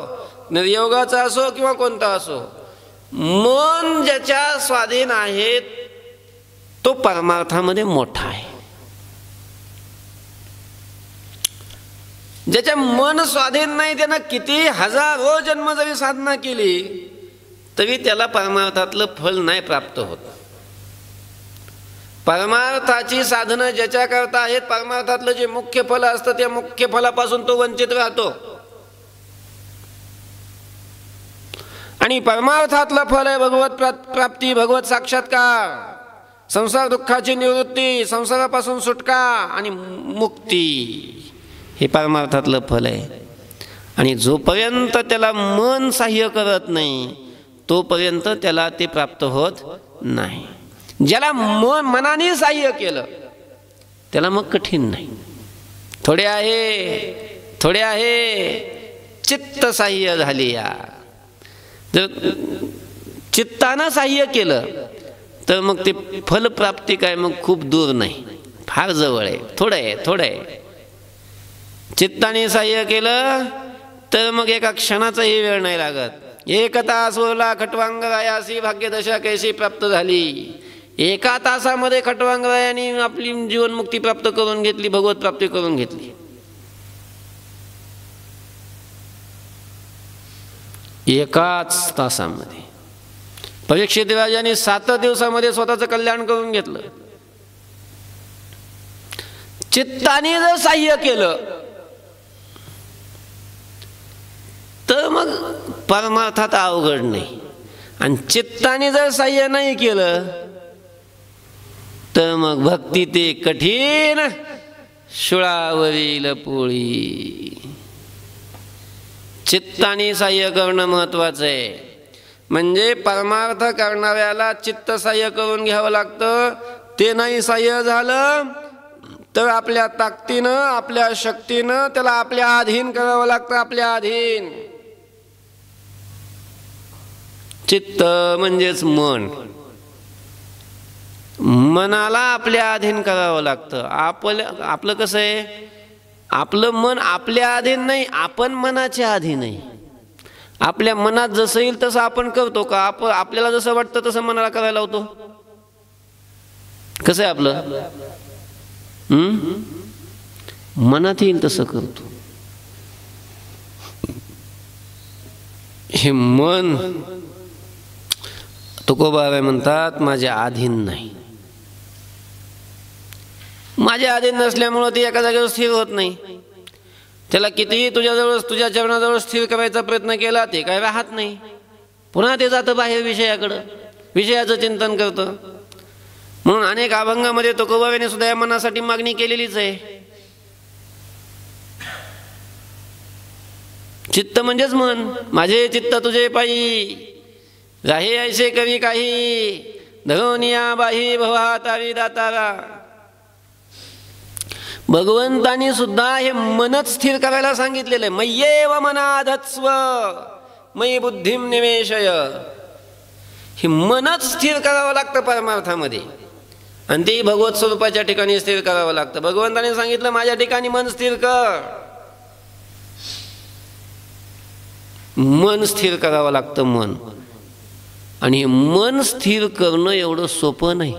A: निर्योगाचा असो किंवा कोणता असो, मन ज्याच्या स्वाधीन आहे तो परमार्थामध्ये मोठा आहे. ज्याच्या मन स्वाधीन नाही त्यानं किती हजारो जन्म जरी साधना केली तरी त्याला परमार्थातलं फल नाही प्राप्त होत. परमार्थाची साधनं ज्याच्या करता आहेत, परमार्थातलं जे मुख्य फल असतं त्या मुख्य फलापासून तो वंचित राहतो. आणि परमार्थातलं फल आहे भगवत प्राप्ती, भगवत साक्षात्कार, संसार दुःखाची निवृत्ती, संसारापासून सुटका आणि मुक्ती. हे परमार्थातलं फल आहे. आणि जोपर्यंत त्याला मन सहाय्य करत नाही तोपर्यंत त्याला ते प्राप्त होत नाही. ज्याला मनाने सहाय्य केलं त्याला मग कठीण नाही. थोडे आहे चित्त सहाय्य झाली. या जर चित्तानं सहाय्य केलं तर मग ते फलप्राप्ती काय मग खूप दूर नाही, फार जवळ आहे. थोडं आहे. चित्ताने सहाय्य केलं तर मग एका क्षणाचाही वेळ नाही लागत. एक तास ओला खटवांगरायासी भाग्यदशा कैसी प्राप्त झाली. एका तासामध्ये खटवांगरायाने आपली जीवनमुक्ती प्राप्त करून घेतली, भगवत प्राप्ती करून घेतली. एकाच तासामध्ये. परीक्षित राजाने 7 दिवसामध्ये स्वतःचं कल्याण करून घेतलं. चित्ताने जर सहाय्य केलं तर मग परमार्थात अवघड नाही. आणि चित्ताने जर सहाय्य नाही केलं तर मग भक्ती ते कठीण शुळावरील पोळी. चित्ताने सहाय्य करणं महत्वाचं आहे. म्हणजे परमार्थ करणाऱ्याला चित्त सहाय्य करून घ्यावं लागतं. ते नाही सहाय्य झालं तर आपल्या ताकदीनं, आपल्या शक्तीनं त्याला आपल्या अधीन करावं लागतं. आपल्या अधीन. चित्त म्हणजेच मन. मनाला आपल्या अधीन करावं लागतं. आपलं कसं आहे, आपलं मन आपल्या अधीन नाही, आपण मनाच्या अधीन आहे. आपल्या मनात जसं येईल तसं आपण करतो का? आपल्याला जसं वाटतं तसं मनाला करायला लावतो. कसं आहे आपलं? मनात येईल तसं करतो. हे मन तुकोबाराय म्हणतात माझ्या अधीन नाही. माझ्या अधीन नसल्यामुळं ते एका जागेवर स्थिर होत नाही. त्याला कितीही तुझ्या चरणाजवळ स्थिर करायचा प्रयत्न केला ते काय राहत नाही. पुन्हा ते जातं बाहेर विषयाकडं, विषयाचं चिंतन करतं. म्हणून अनेक अभंगामध्ये तुकोबारायाने सुद्धा या मनासाठी मागणी केलेलीच आहे. चित्त म्हणजेच मन. माझे चित्त तुझे पायी राहे ऐसे कवी काही, धरोनिया बाही भवा तारी दातारा. भगवंतानी सुद्धा हे मनच स्थिर करायला सांगितलेलं आहे. मय्येव मनाधत्स्व मयी बुद्धिम निवेशय. हे मनच स्थिर करावं लागतं परमार्थामध्ये, आणि ते भगवत स्वरूपाच्या ठिकाणी स्थिर करावं लागतं. भगवंताने सांगितलं माझ्या ठिकाणी मन स्थिर कर. मन स्थिर करावं लागतं मन. आणि मन स्थिर करणं एवढं सोपं नाही.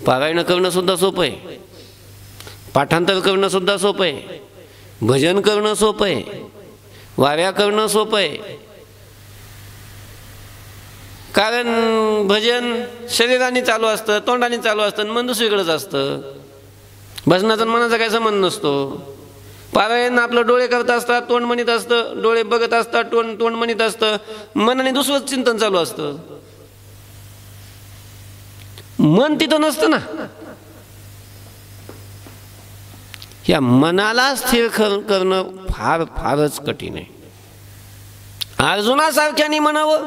A: पारायण करणं सुद्धा सोपं आहे, पाठांतर करणं सुद्धा सोपं आहे, भजन करणं सोपं आहे, वाऱ्या करणं सोपं आहे. कारण भजन शरीराने चालू असतं, तोंडाने चालू असतं, मन दुसरीकडेच असतं. भजनाचा मनाचा काही संबंध नसतो. पारायण आपलं डोळे करत असतात, तोंड म्हणत असतं, डोळे बघत असतात, तोंड म्हणत असतं, मनाने दुसरंच चिंतन चालू असतं. मन तिथं नसतं ना. या मनाला स्थिर करणं फारच कठीण आहे. अर्जुनासारख्याने म्हणावं,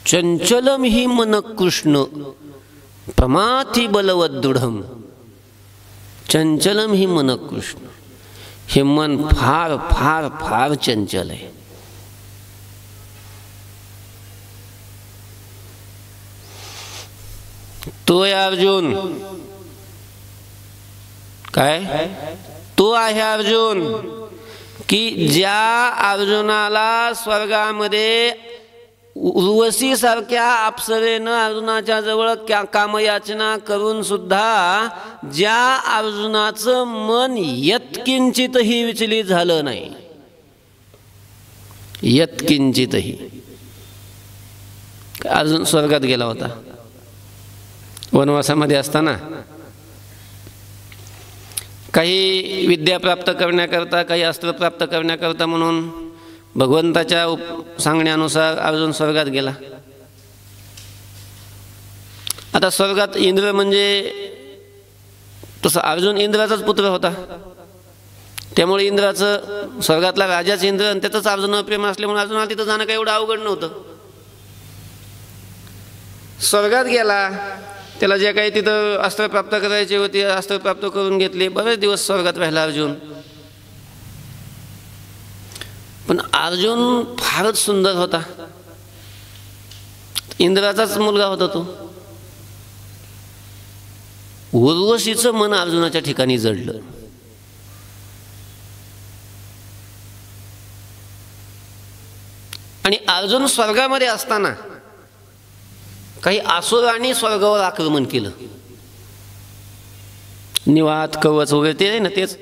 A: चंचलम ही मन कृष्ण प्रमाथी बलवत दृढम. चंचलम ही मन कृष्ण. हे मन फार फार फार चंचल आहे. तो आहे अर्जुन. काय तो आहे अर्जुन की ज्या अर्जुनाला स्वर्गामध्ये उर्वशी सारख्या अप्सरेनं अर्जुनाच्या जवळ कामयाचना करून सुद्धा ज्या अर्जुनाचं मन यत्किंचितही विचलित झालं नाही, यत्किंचितही. अर्जुन स्वर्गात गेला होता वनवासामध्ये असताना. काही विद्या प्राप्त करण्याकरता, काही अस्त्र प्राप्त करण्याकरता म्हणून भगवंताच्या सांगण्यानुसार अर्जुन स्वर्गात गेला. आता स्वर्गात इंद्र म्हणजे तसं अर्जुन इंद्राचाच पुत्र होता, त्यामुळे इंद्राचं स्वर्गातला राजाच इंद्र आणि त्याचंच अर्जुनावर प्रेम असल्यामुळे अर्जुनाला तिथं जाणं काही एवढं अवघड नव्हतं. स्वर्गात गेला, त्याला जे काही तिथं अस्त्र प्राप्त करायचे होते अस्त्र प्राप्त करून घेतले. बरेच दिवस स्वर्गात राहिला अर्जुन. पण अर्जुन फारच सुंदर होता, इंद्राचाच मुलगा होता तो. उर्वशीचं मन अर्जुनाच्या ठिकाणी जडलं. आणि अर्जुन स्वर्गामध्ये असताना काही असुरांनी स्वर्गावर आक्रमण केलं. निवात कवच वगैरे ते आहे ना, तेच.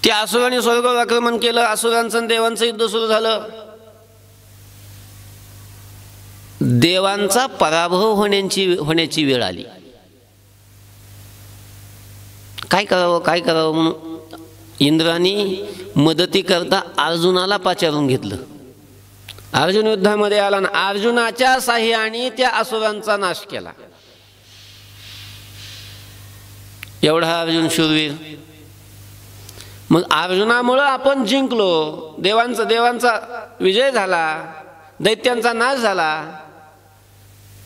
A: त्या असुरांनी स्वर्गावर आक्रमण केलं. असुरांचं देवांचं युद्ध सुरू झालं. देवांचा पराभव होण्याची वेळ आली. काय करावं म्हणून इंद्राने मदती करता अर्जुनाला पाचारून घेतलं. अर्जुन युद्धामध्ये आला ना, अर्जुनाच्या साह्याने त्या असुरांचा नाश केला. एवढा अर्जुन शूरवीर. मग अर्जुनामुळं आपण जिंकलो, देवांचा विजय झाला, दैत्यांचा नाश झाला.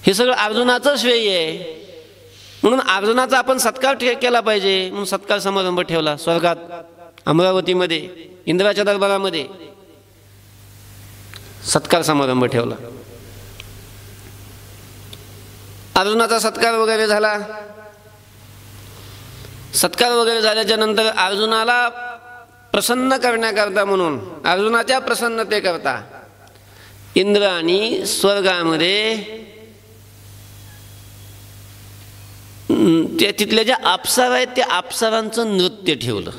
A: हे सगळं अर्जुनाचं श्रेय आहे. म्हणून अर्जुनाचा आपण सत्कार केला पाहिजे म्हणून सत्कार समारंभ ठेवला स्वर्गात, अमरावतीमध्ये, इंद्राच्या दरबारामध्ये सत्कार समारंभ ठेवला. अर्जुनाचा सत्कार वगैरे झाला. सत्कार वगैरे झाल्याच्या नंतर अर्जुनाला प्रसन्न करण्याकरता म्हणून, अर्जुनाच्या प्रसन्नतेकरता इंद्राने स्वर्गामध्ये त्या तिथल्या ज्या अप्सरा आहेत त्या अप्सरांचं नृत्य ठेवलं.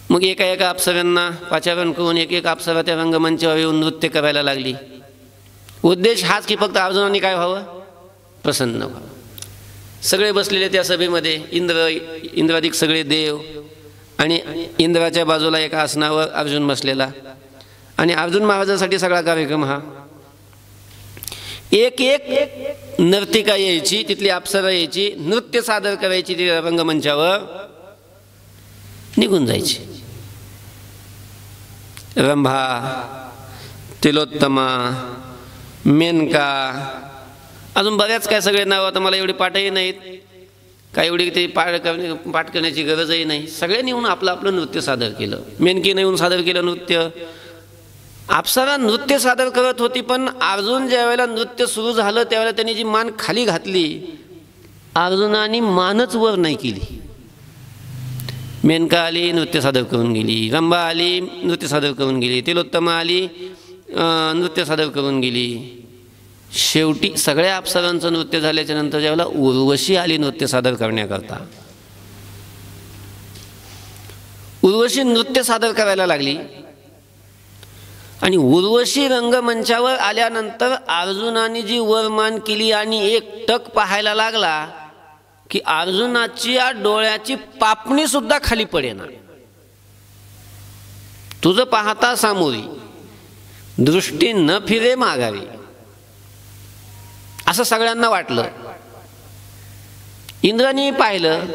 A: मग एका एका अप्सरांना पाचारण करून एक एक अप्सरा त्या रंगमंचावर येऊन नृत्य करायला लागली. उद्देश हाच की फक्त अर्जुनाने काय व्हावं, प्रसन्न व्हावं. सगळे बसलेले त्या सभेमध्ये, इंद्राधिक सगळे देव, आणि इंद्राच्या बाजूला एका आसनावर अर्जुन बसलेला, आणि अर्जुन महाराजांसाठी सगळा कार्यक्रम हा. एक एक नर्तिका यायची, तिथली अप्सरा यायची, नृत्य सादर करायची ती रंगमंचावर, निघून जायची. रंभा, तिलोत्तमा, मेनका, अजून बऱ्याच काय सगळे नाव आता मला एवढी पाठही नाहीत, काय एवढी ते पाठ करण्याची गरजही नाही. सगळ्यांनी येऊन आपलं आपलं नृत्य सादर केलं. मेनकीने येऊन सादर केलं नृत्य. अप्सरा नृत्य सादर करत होती, पण अर्जुन ज्या वेळेला नृत्य सुरू झालं त्यावेळेला त्यांनी जी मान खाली घातली, अर्जुनाने मानच वर नाही केली. मेनका आली, नृत्य सादर करून गेली. रंभा आली, नृत्य सादर करून गेली. तिलोत्तमा आली, नृत्य सादर करून गेली. शेवटी सगळ्या अप्सरांचं नृत्य झाल्याच्या नंतर ज्यावेळेला उर्वशी आली नृत्य सादर करण्याकरता, उर्वशी नृत्य सादर करायला लागली. आणि उर्वशी रंगमंचावर आल्यानंतर अर्जुनाने जी वरमान केली आणि एक टक पाहायला लागला की अर्जुनाची या डोळ्याची पापणी सुद्धा खाली पडेना. तुझं पाहता सामोरी, दृष्टी न फिरे माघारी, असं सगळ्यांना वाटलं. इंद्राने पाहिलं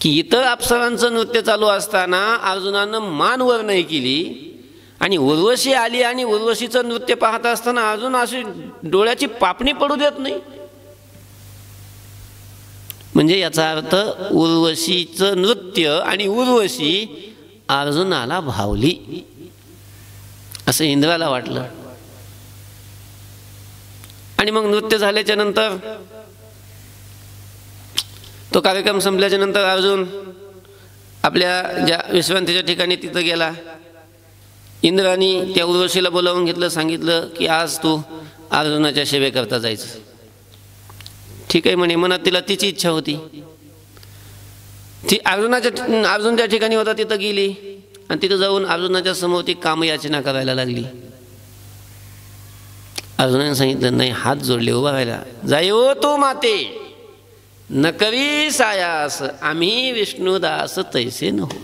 A: की इतर अप्सरांचं नृत्य चालू असताना अर्जुनानं मान वर नाही केली, आणि उर्वशी आली आणि उर्वशीचं नृत्य पाहत असताना अर्जुन अशी डोळ्याची पापणी पडू देत नाही. म्हणजे याचा अर्थ उर्वशीचं नृत्य आणि उर्वशी अर्जुनाला भावली, असं इंद्राला वाटलं. आणि मग नृत्य झाल्याच्या नंतर, तो कार्यक्रम संपल्याच्या नंतर अर्जुन आपल्या ज्या विश्रांतीच्या ठिकाणी तिथं गेला. इंद्राने त्या उर्वशीला बोलावून घेतलं, सांगितलं की आज तू अर्जुनाच्या सेवेकरता जायचं. ठीक आहे म्हणे. मनात तिला तिची इच्छा होती. ती अर्जुन ज्या ठिकाणी होता तिथं गेली आणि तिथं जाऊन अर्जुनाच्या समोर ती कामयाचना करायला लागली. अर्जुनाने सांगितलं, नाही, हात जोडले उभा राहायला. जाई ओ तू माते न करी सायास, आम्ही विष्णुदास तैसे न हो.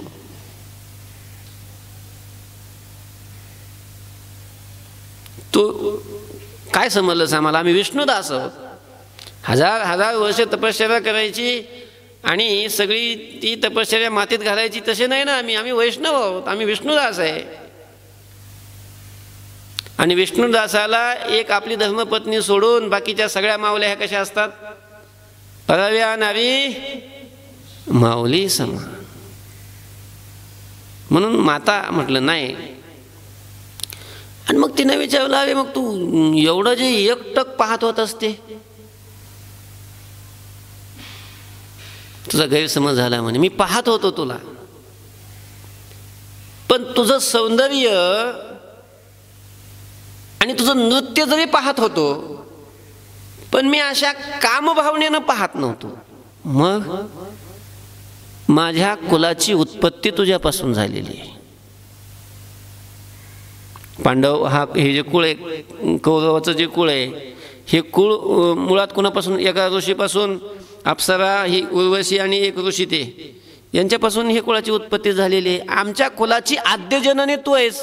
A: तू काय समजलंस आम्हाला? आम्ही विष्णुदास आहोत. हजार हजार वर्ष तपश्चर्या करायची आणि सगळी ती तपश्चर्या मातीत घालायची, तसे नाही ना. आम्ही वैष्णव आहोत, आम्ही विष्णुदास आहे. आणि विष्णुदासाला एक आपली धर्मपत्नी सोडून बाकीच्या सगळ्या माऊल्या ह्या कशा असतात? परव्या नारी माऊली समान. म्हणून माता म्हटलं नाही. आणि मग तिने विचारलं, अरे मग तू एवढं जे एकटक पाहत होत असते, तुझा गैरसमज झाला म्हणे. मी पाहत होतो तुला, पण तुझं सौंदर्य आणि तुझं नृत्य जरी पाहत होतो, पण मी अशा कामभावनेनं पाहत नव्हतो. मग माझ्या कुलाची उत्पत्ती तुझ्यापासून झालेली आहे. पांडव हे जे कुळ आहे, कौरवाचं जे कुळ आहे, हे कुळ मुळात कुणापासून? एका ऋषीपासून. अप्सरा ही उर्वशी आणि एक ऋषी ते, यांच्यापासून हे कुळाची उत्पत्ती झालेली आहे. आमच्या कुलाची आद्य जननी तू आहेस.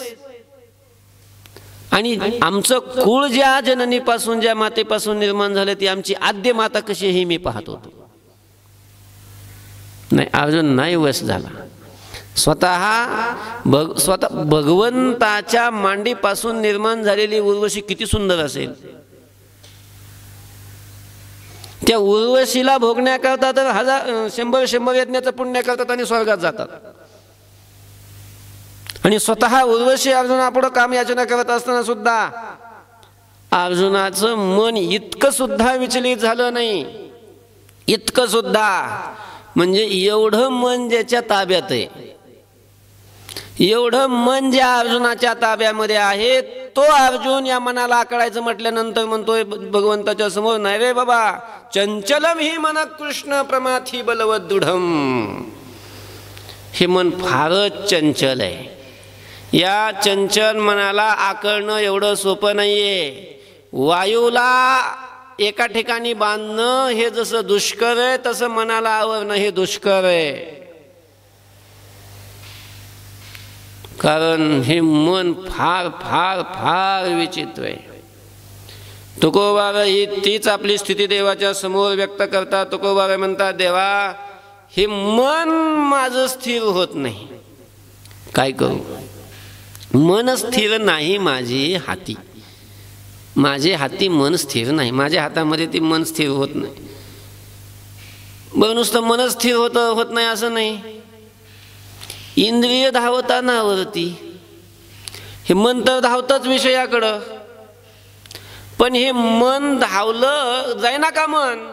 A: आणि आमचं कुळ ज्या जननीपासून, ज्या मातेपासून निर्माण झालं, ती आमची आद्य माता कशी हे मी पाहत होतो. नाही, अर्जुन नाही वश झाला. स्वतः भगवंताच्या मांडीपासून निर्माण झालेली उर्वशी किती सुंदर असेल. त्या उर्वशीला भोगण्याकरता तर 100 यज्ञाचं पुण्य करतात आणि स्वर्गात जातात. आणि स्वतः उर्वशी अर्जुनापुढे काम याचना करत असताना सुद्धा अर्जुनाचं मन इतकं सुद्धा विचलित झालं नाही, इतकं सुद्धा. म्हणजे एवढं मन ज्याच्या ताब्यात आहे, एवढं मन ज्या अर्जुनाच्या ताब्यामध्ये आहे, तो अर्जुन या मनाला आकळायचं म्हटल्यानंतर म्हणतोय भगवंताच्या समोर, नाही रे बाबा, चंचलम ही मन कृष्ण प्रमाथी बलवत दृढम. हे मन फारच चंचल आहे. या चंचल मनाला आकळणं एवढं सोपं नाहीये. वायूला एका ठिकाणी बांधणं हे जसं दुष्कर आहे, तसं मनाला आवरणं हे दुष्कर आहे. कारण हे मन फार फार फार विचित्र आहे. तुकोबारा ही तीच आपली स्थिती देवाच्या समोर व्यक्त करतात. तुकोबारा म्हणतात, देवा, हे मन माझं स्थिर होत नाही, काय करू? मन स्थिर नाही माझी हाती, माझे हाती मन स्थिर नाही, माझ्या हातामध्ये ती मन स्थिर होत नाही. बरं, नुसतं मन स्थिर होत नाही असं नाही, इंद्रिय धावताना वरती. हे मन तर धावतच विषयाकडं, पण हे मन धावलं जाईना का मन,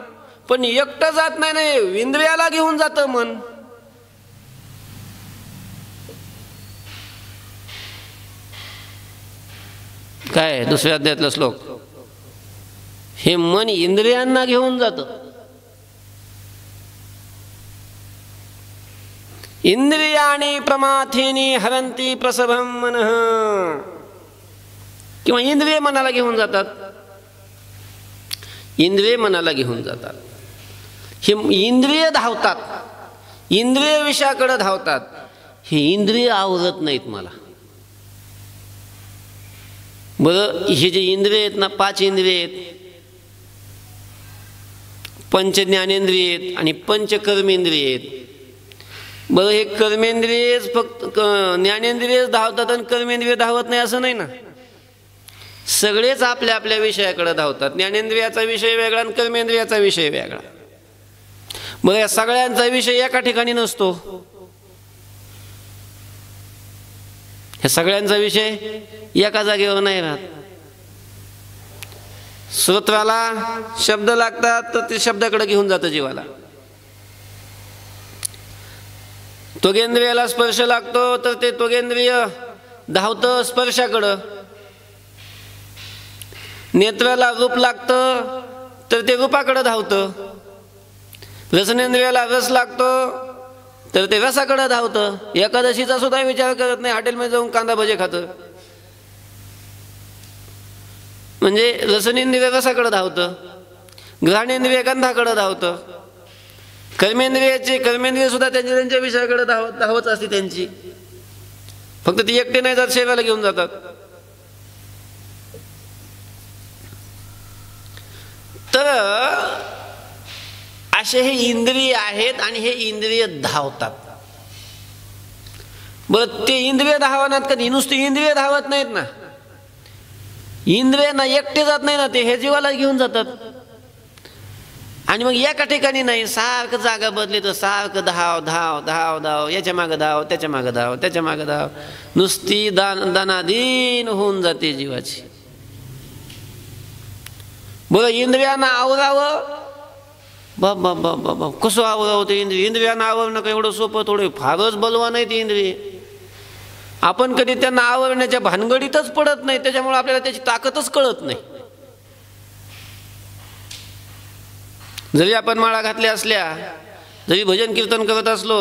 A: पण एकटं जात नाही, नाही इंद्रियाला घेऊन जातं मन. काय दुसऱ्या अध्यायातला श्लोक, हे मन इंद्रियांना घेऊन जातं. इंद्रियाणी प्रमाथीनी हरंती प्रसभम मनः. किंवा इंद्रिय मनाला घेऊन जातात, इंद्रिय मनाला घेऊन जातात. हे इंद्रिय धावतात, इंद्रिय विषयाकडे धावतात. हे इंद्रिय आवरत नाहीत मला. बरं, हे जे इंद्रिय आहेत ना, 5 इंद्रिय आहेत, पंच ज्ञानेंद्रिय आहेत आणि पंच कर्मेंद्रिय आहेत. बरं, हे कर्मेंद्रिय फक्त ज्ञानेंद्रिय धावतात आणि कर्मेंद्रिय धावत नाही असं नाही ना. सगळेच आपल्या आपल्या विषयाकडे धावतात. ज्ञानेंद्रियाचा विषय वेगळा आणि कर्मेंद्रियाचा विषय वेगळा. बरं, या सगळ्यांचा विषय एका ठिकाणी नसतो. ह्या सगळ्यांचा विषय एका जागेवर नाही राहत. श्रोत्राला शब्द लागतात तर ते शब्दाकडे घेऊन जातं जीवाला. त्वगेंद्रियाला स्पर्श लागतो तर ते त्वगेंद्रिय धावतं स्पर्शाकडं. नेत्राला रूप लागतं तर ते रूपाकडे धावतं. रसनेंद्रियाला रस लागतो तर ते रसाकडे धावतं. एकादशीचा सुद्धा विचार करत नाही, हॉटेलमध्ये जाऊन कांदा भजे खातं. म्हणजे रसनेंद्रिय रसाकडे धावतं, घ्राणेंद्रिय गंधाकडे धावतं. कर्मेंद्रिय सुद्धा त्यांच्या विषयाकडे धावत असते त्यांची. फक्त ती एकटे नाही जात, शरीराला घेऊन जातात. तर असे हे इंद्रिय आहेत आणि हे इंद्रिय धावतात. बरं, ते इंद्रिय धावनात कधी नुसते इंद्रिय धावत नाहीत ना. इंद्रिय ना एकटे जात नाही ना, ते हे जीवाला घेऊन जातात. आणि मग एका ठिकाणी नाही, सारखं जागा बदली तर सारखं धाव धाव धाव धाव, याच्या मागं धाव, त्याच्या मागं धाव, त्याच्या मागं धाव. नुसती दानाधीन होऊन जाते जीवाची. बरं, इंद्रियांना आवरावं, बाबा बाबा बाबा कसं आवरावं ते इंद्रिय? इंद्रियांना आवरणं का एवढं सोपं? थोडे फारच बलवान आहे ते इंद्रिय. आपण कधी त्यांना आवरण्याच्या भानगडीतच पडत नाही, त्याच्यामुळे आपल्याला त्याची ताकदच कळत नाही. जरी आपण माळा घातल्या असल्या, जरी भजन कीर्तन करत असलो,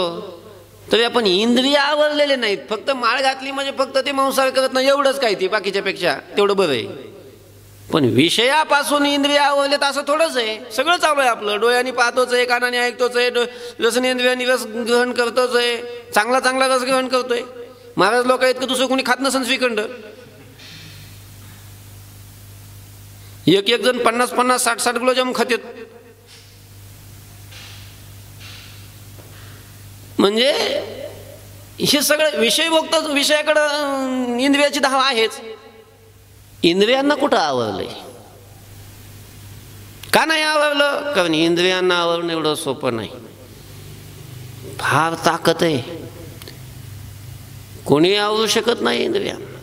A: तरी आपण इंद्रिय आवरलेले नाहीत. फक्त माळ घातली म्हणजे फक्त ते मांसाहार करत नाही एवढंच काय, ती बाकीच्या पेक्षा तेवढं बरं आहे. पण विषयापासून इंद्रिय आवरलेत असं थोडंच आहे. सगळं चालू आहे आपलं. डोळ्यांनी पाहतोच आहे, कानाने ऐकतोच आहे, रसनेंद्रियांनी रस ग्रहण करतोच आहे, चांगला चांगला रस ग्रहण करतोय. महाराज लोक आहेत की दुसरं कोणी खात नसेल श्रीखंड. एक एक जण 50-50, 60-60 गुलाबजाम खातात. म्हणजे हे सगळं विषय भोगत, विषयाकडं इंद्रियाची धाव आहेच. इंद्रियांना कुठं आवरलंय? का नाही आवरलं? कारण इंद्रियांना आवरणं एवढं सोपं नाही, फार ताकद आहे. कोणी आवरू शकत नाही इंद्रियांना.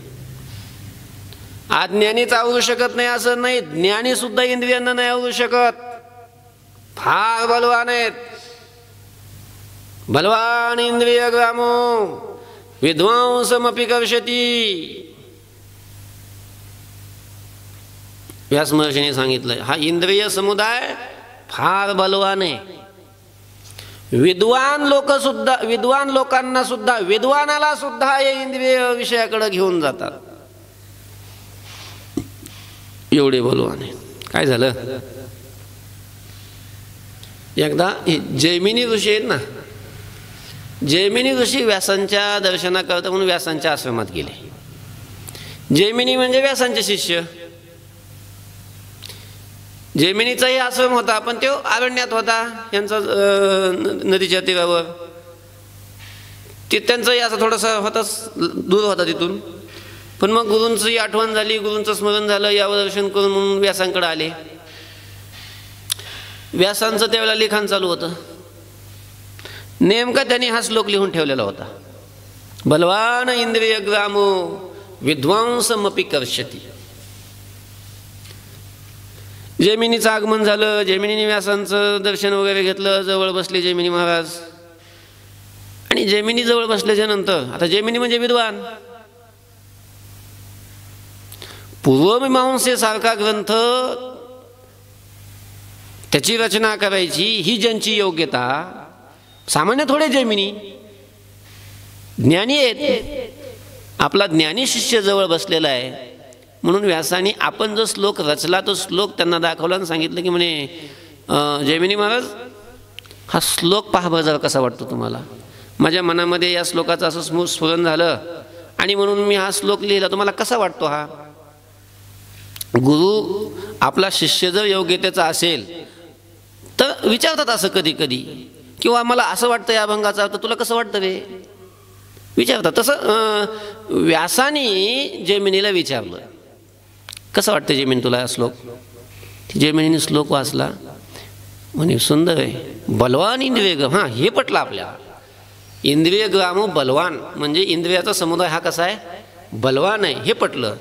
A: अज्ञानीच आवरू शकत नाही असं नाही, ज्ञानी सुद्धा इंद्रियांना नाही आवरू शकत. फार बलवान आहेत. बलवान इंद्रिय ग्रामो विध्वंसमपि कर्षति. व्यास महर्षीने सांगितलंय हा इंद्रिय समुदाय फार बलवान आहे. विद्वान लोकांना सुद्धा विद्वानाला सुद्धा हे इंद्रिय विषयाकडे घेऊन जातात, एवढे बलवान आहे. काय झालं, एकदा जैमिनी ऋषी आहेत ना, जैमिनी ऋषी व्यासांच्या दर्शनाकरता म्हणून व्यासांच्या आश्रमात गेले. जैमिनी म्हणजे व्यासांचे शिष्य. जैमिनीचाही आश्रम होता पण तो अरण्यात होता, यांचा नदीच्या तीरावर. ते त्यांचाही असं थोडासा होताच, दूर होता तिथून. पण मग गुरूंची आठवण झाली, गुरूंचं स्मरण झालं, यावं दर्शन करून म्हणून व्यासांकडे आले. व्यासांचं त्यावेळेला लिखाण चालू होतं. नेमका त्यांनी हा श्लोक लिहून ठेवलेला होता, बलवान इंद्रिय ग्रामो विध्वंसमपि कर्षति. जैमिनीचं आगमन झालं. जैमिनीने व्यासांचं दर्शन वगैरे घेतलं. जवळ बसले जैमिनी महाराज. आणि जैमिनी जवळ बसल्याच्या नंतर, आता जैमिनी म्हणजे विद्वान, पूर्वमीमांसेसारखा ग्रंथ त्याची रचना करायची ही ज्यांची योग्यता, सामान्य थोडे जैमिनी ज्ञानी आहेत. आपला ज्ञानी शिष्य जवळ बसलेला आहे म्हणून व्यासाने आपण जो श्लोक रचला तो श्लोक त्यांना दाखवला आणि सांगितलं की म्हणे जैमिनी महाराज हा श्लोक पहा बरं जरा कसा वाटतो तुम्हाला. माझ्या मनामध्ये या श्लोकाचं असं स्फुरण झालं आणि म्हणून मी हा श्लोक लिहिला, तुम्हाला कसा वाटतो हा. गुरु आपला शिष्य जर योग्यतेचा असेल तर विचारतात असं कधी कधी, किंवा मला असं वाटतं या अभंगाचा अर्थ तुला कसं वाटतं रे, विचारतात. तसं व्यासाने जैमिनीला विचारलं कसं वाटतं जैमिनी तुला हा श्लोक. जैमिनीने श्लोक वाचला, म्हणे सुंदर आहे, बलवान इंद्रिय ग्राम. हां, हे पटलं आपल्याला. इंद्रिय ग्राम बलवान म्हणजे इंद्रियाचा समुदाय हा कसा आहे, बलवान आहे, हे पटलं.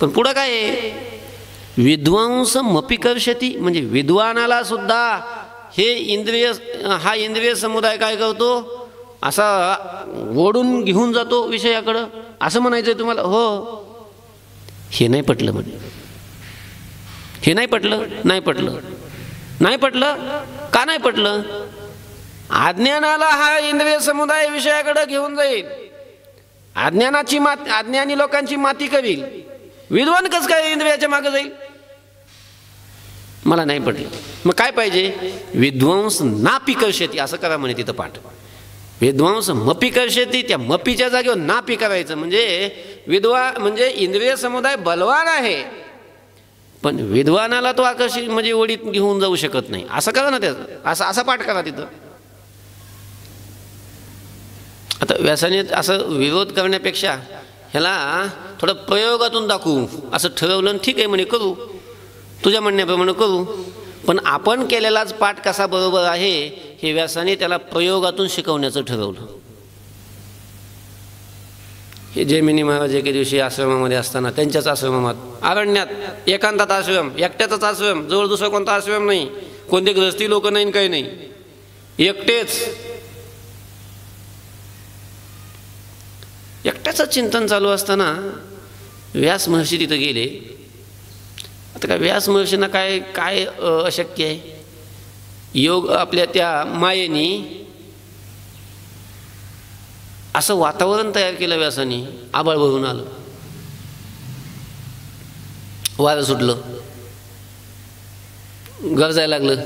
A: पण पुढं काय आहे, विध्वंसमपि कर्षति म्हणजे विद्वानाला सुद्धा हे हा इंद्रिय समुदाय काय करतो, असा ओढून घेऊन जातो विषयाकडं, असं म्हणायचंय तुम्हाला. हो, हे नाही पटलं म्हणे. हे नाही पटलं. नाही पटलं. नाही पटलं का नाही पटलं, अज्ञानाला हा इंद्रिय समुदाय विषयाकडे घेऊन जाईल, अज्ञानी लोकांची माती करील. विद्वान कसं काय इंद्रियाच्या मागे जाईल, मला नाही पटलं. मग काय पाहिजे, विध्वंस नापि कर्षति असं करा म्हणे तिथं पाठ. विध्वंस मपि कर्षति, त्या मपीच्या जागेवर नापि करायचं. म्हणजे म्हणजे इंद्रिय समुदाय बलवान आहे पण विद्वानाला तो आकर्षित म्हणजे ओढीत घेऊन जाऊ शकत नाही, असं करा ना त्याचं. असा पाठ करा तिथं. आता व्यासाने असं विरोध करण्यापेक्षा ह्याला थोडं प्रयोगातून दाखवू असं ठरवलं. ठीक आहे म्हणे, करू तुझ्या म्हणण्याप्रमाणे करू, पण आपण केलेलाच पाठ कसा बरोबर आहे हे व्यासाने त्याला प्रयोगातून शिकवण्याचं ठरवलं. हे जैमिनी महाराज एके दिवशी आश्रमामध्ये असताना, त्यांच्याच आश्रमात अरण्यात एकांतात आश्रम, एकट्याचाच आश्रम, जवळ दुसरा कोणता आश्रम नाही, कोणते गृहस्थी लोक नाही, काही नाही, एकटेच. एकट्याचं चिंतन चालू असताना व्यास महर्षी तिथं गेले. आता काय व्यास महर्षींना काय काय अशक्य आहे, योग आपल्या त्या मायेनी असं वातावरण तयार केलं व्यासाने. आभाळ भरून आलं, वारं सुटलं, गरजायला लागलं,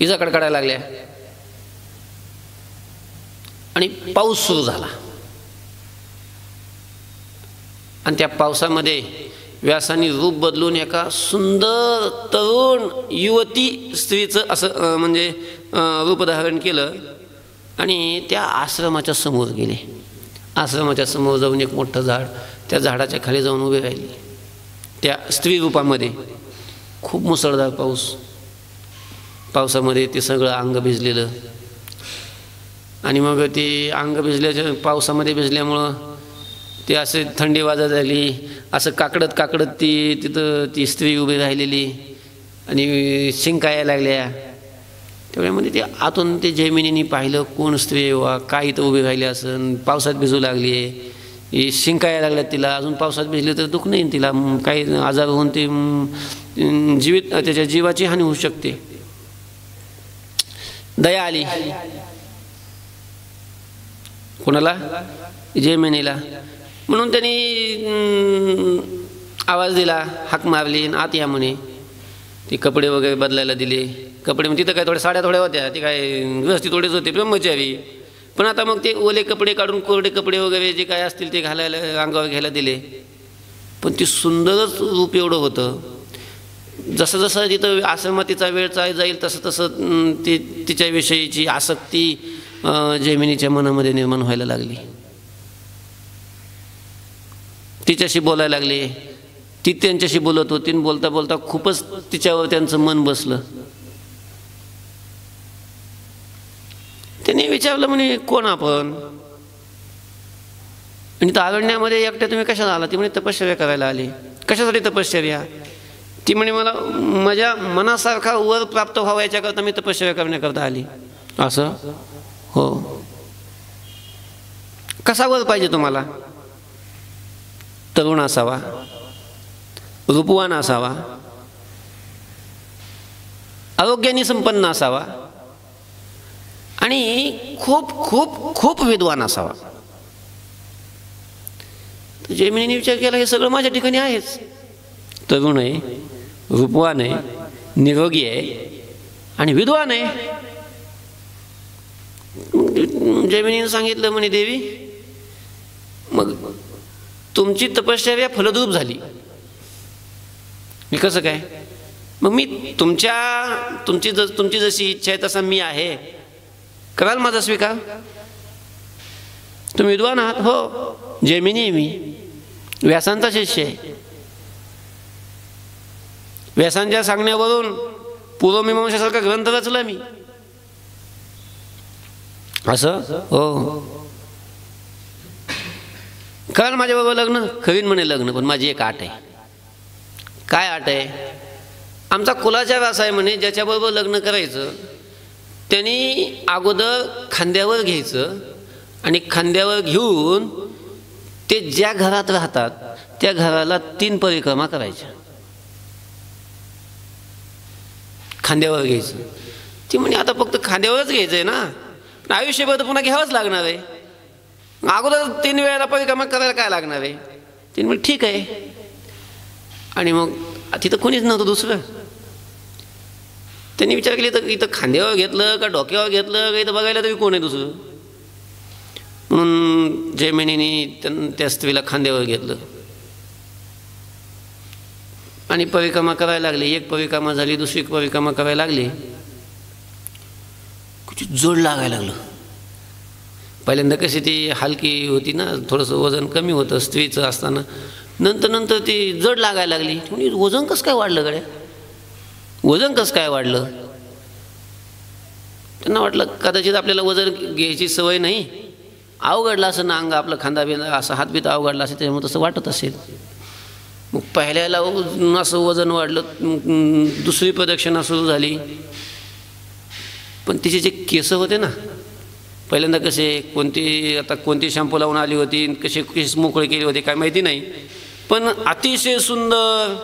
A: विजा कडकडायला लागल्या आणि पाऊस सुरू झाला. आणि त्या पावसामध्ये व्यासाने रूप बदलून एका सुंदर तरुण युवती स्त्रीचं असं म्हणजे रूप धारण केलं आणि त्या आश्रमाच्या समोर गेले. आश्रमाच्या समोर जाऊन एक मोठं झाड, त्या झाडाच्या खाली जाऊन उभे राहिले. त्या स्त्री रूपामध्ये खूप मुसळधार पाऊस, पावसामध्ये ते सगळं अंग भिजलेलं. आणि मग ते अंग भिजल्याच्या पावसामध्ये भिजल्यामुळं ते असे थंडी वाजत झाली असं काकडत काकडत तिथं ती स्त्री उभी राहिलेली आणि शिंका यायला लागल्या. त्यावेळेमध्ये ते आतून ते जैमिनीने पाहिलं कोण स्त्री वा काय इथं उभी राहिली असं, पावसात भिजू लागली आहे, शिंका यायला लागल्यात तिला, अजून पावसात भिजली तर दुःख नाही तिला, काही आजार होऊन ते त्याच्या जीवाची हानी होऊ शकते. दया आली कोणाला? जैमिनीला. म्हणून त्यांनी आवाज दिला, हाक मारली, आत या म्हणे. ते कपडे वगैरे बदलायला दिले. कपडे तिथं काय थोड्या साड्या थोड्या होत्या, ते काय व्यवस्थित थोडेच होते, ब्रह्मचारी. पण आता मग ते ओले कपडे काढून कोरडे कपडे वगैरे जे काय असतील ते घालायला, अंगावर घ्यायला दिले. पण ती सुंदरच रूप एवढं होतं. जसं जसं तिथं आश्रमात तिचा वेळ जाईल तसं तसं तिच्याविषयीची आसक्ती जैमिनीच्या मनामध्ये निर्माण व्हायला लागली. तिच्याशी बोलायला लागले. ती त्यांच्याशी बोलत होती. बोलता बोलता खूपच तिच्यावर त्यांचं मन बसलं. त्यांनी विचारलं म्हणे कोण आपण? आणि त्या अरण्यामध्ये एकट्या तुम्ही कशाला आला? ती म्हणे तपश्चर्या करायला आली. कशासाठी तपश्चर्या? ती म्हणे मला माझ्या मनासारखा वर प्राप्त व्हावा याच्याकरता मी तपश्चर्या करण्याकरता आली. असं? हो. कसा वर पाहिजे तुम्हाला? तरुण असावा, रूपवान असावा, आरोग्याने संपन्न असावा आणि खूप खूप खूप विद्वान असावा. जैमिनीने विचार केला हे सगळं माझ्या ठिकाणी आहेच. तरुण आहे, रूपवान आहे, निरोगी आहे आणि विद्वान आहे. जैमिनीने सांगितलं म्हणे देवी मग तुमची तपश्चर्या फलद्रूप झाली. मी कसं काय? मग मी तुमची जशी इच्छा आहे तसा मी आहे, कराल माझा स्वीकार? तुम्ही विद्वान आहात? हो. जैमिनी आहे मी, व्यासांचा शिष्य आहे. व्यासांच्या सांगण्यावरून पूर्वमीमांसासारखा ग्रंथ रचला मी. असं? हो. कराल माझ्याबरोबर लग्न? खरीन म्हणे लग्न, पण माझी एक आट आहे. काय आट आहे? आमचा कुलाचार असा आहे म्हणे ज्याच्याबरोबर लग्न करायचं त्यांनी अगोदर खांद्यावर घ्यायचं आणि खांद्यावर घेऊन ते ज्या घरात राहतात त्या घराला 3 परिक्रमा करायच्या. खांद्यावर घ्यायचं. ती म्हणे आता फक्त खांद्यावरच घ्यायचं आहे ना, पण आयुष्यभर पुन्हा घ्यावंच लागणार आहे. अगोदर 3 वेळेला परिक्रमा करायला काय लागणार आहे? ती म्हणे ठीक आहे. आणि मग तिथं कोणीच नव्हतं दुसरं. त्यांनी विचार केले तर इथं खांद्यावर घेतलं का डोक्यावर घेतलं का इथं बघायला तरी कोण आहे दुसरं. म्हणून जैमिनीने त्या स्त्रीला खांद्यावर घेतलं आणि परिक्रमा करायला लागली. एक परिक्रमा झाली, दुसरी परिक्रमा करायला लागली. जोड लागायला लागलं. पहिल्यांदा कशी ती हलकी होती ना, थोडंसं वजन कमी होतं स्त्रीचं असताना. नंतर ती जड लागायला लागली. म्हणजे वजन कसं काय वाढलं गड्या? वजन कसं काय वाढलं? त्यांना वाटलं कदाचित आपल्याला वजन घ्यायची सवय नाही, अवघडलं असं ना अंग आपलं, खांदा बिंदा असं हातबीत अवघडला असेल, त्याच्यामुळे तसं वाटत असेल. मग पहिल्याला असं वजन वाढलं. दुसरी प्रदक्षिणा सुरू झाली. पण तिचे जे केस होते ना, पहिल्यांदा कसे कोणती शॅम्पू लावून आली होती, कसे केस मोकळे केले होते काय माहिती नाही, पण अतिशय सुंदर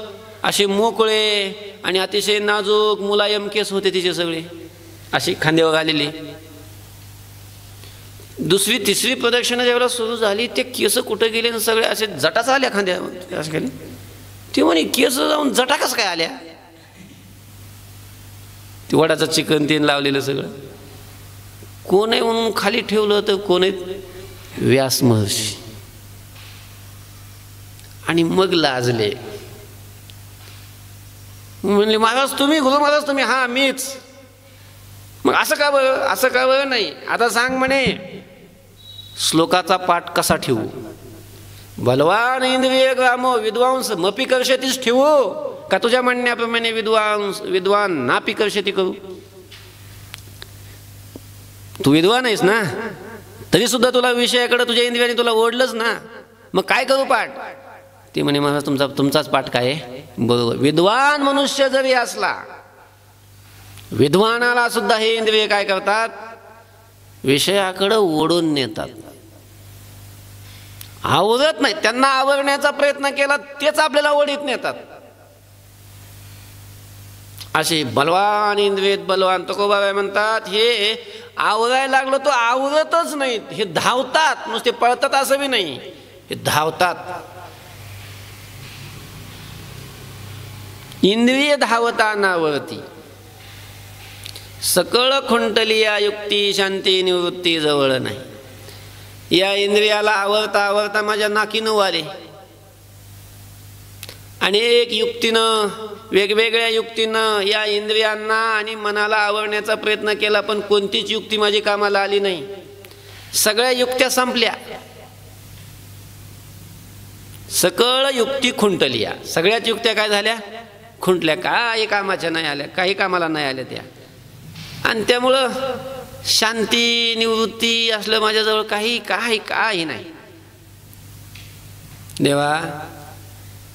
A: असे मोकळे आणि अतिशय नाजूक मुलायम केस होते तिचे सगळे, अशी खांद्यावर आलेली. दुसरी तिसरी प्रदक्षिणा ज्यावेळेला सुरू झाली ते केस कुठं गेले, सगळे असे जटाच आल्या खांद्यावर असे गेले. ती म्हणे केस जाऊन जटा कसं काय आल्या? ती वडाचं चिकन तीन लावलेलं सगळं. कोण आहे म्हणून खाली ठेवलं तर कोण आहेत? व्यास महर्षी. आणि मग लाजले. म्हणले महाराज तुम्ही, गुरु महाराज तुम्ही? हा मीच. मग असं का बरं? असं का बरं नाही? आता सांग म्हणे श्लोकाचा पाठ कसा ठेवू? बलवान इंद्रिय ग्रामो विद्वांस मपी कर्षतीच ठेवू का तुझ्या म्हणण्याप्रमाणे विद्वान नापी कर्षती करू? तू विद्वान आहेस ना, तरी सुद्धा तुला विषयाकडे तुझ्या इंद्रियाने तुला ओढलंच ना, मग काय करू पाठ? ती म्हणे महाराज तुमचाच पाठ काय आहे? बरोबर. विद्वान मनुष्य जरी असला, विद्वानाला सुद्धा हे इंद्रिय काय करतात? विषयाकडे ओढून नेतात, आवरत नाही. त्यांना आवरण्याचा प्रयत्न केला तेच आपल्याला ओढीत नेतात. असे बलवान इंद्रिय, बलवान तुकोबाबाई म्हणतात हे आवरायला लागलो तो आवरतच नाहीत, हे धावतात, नुसते पळतात असं बी नाही, हे धावतात. इंद्रिय धावता नावरती, सकळ खुंटली या युक्ती, शांती निवृत्ती जवळ नाही. या इंद्रियाला आवरता आवरता माझ्या नाकीनं वारे. अनेक युक्तीनं, वेगवेगळ्या युक्तीनं या इंद्रियांना आणि मनाला आवरण्याचा प्रयत्न केला, पण कोणतीच युक्ती माझी कामाला आली नाही. सगळ्या युक्त्या संपल्या, सकळ युक्ती खुंटली. सगळ्याच युक्त्या काय झाल्या? खुंटल्या. काही कामाच्या नाही आल्या, काही कामाला नाही आल्या त्या. आणि त्यामुळं शांती निवृत्ती असलं माझ्याजवळ काही नाही. देवा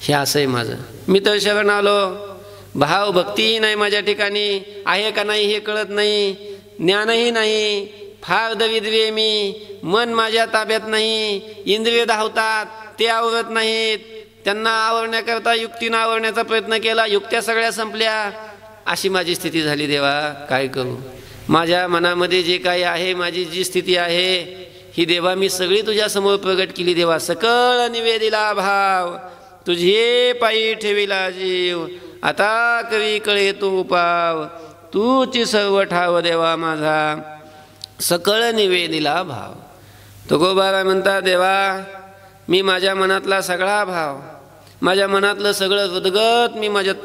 A: हे असं आहे माझं. मी तर शरण आलो, भाव भक्तीही नाही माझ्या ठिकाणी, आहे का नाही हे कळत नाही, ज्ञानही नाही, फार दरिद्री आहे मी, मन माझ्या ताब्यात नाही, इंद्रिय धावतात ते आवरत नाहीत, त्यांना आवरण्याकरता युक्तीनं आवरण्याचा प्रयत्न केला, युक्त्या सगळ्या संपल्या. अशी माझी स्थिती झाली. देवा काय करू? माझ्या मनामध्ये जे काही आहे, माझी जी स्थिती आहे ही देवा मी सगळी तुझ्यासमोर प्रगट केली. देवा सकळ निवेदिला भाव, तुझे पायी ठेविला जीव, आता कवी कळे तू पाव, तूची सर्व ठाव देवा माझा, सकळ निवेदिला भाव. तुकोबाराय म्हणतात देवा मी माझ्या मनातला सगळा भाव, माझ्या मनातलं सगळं हृदगत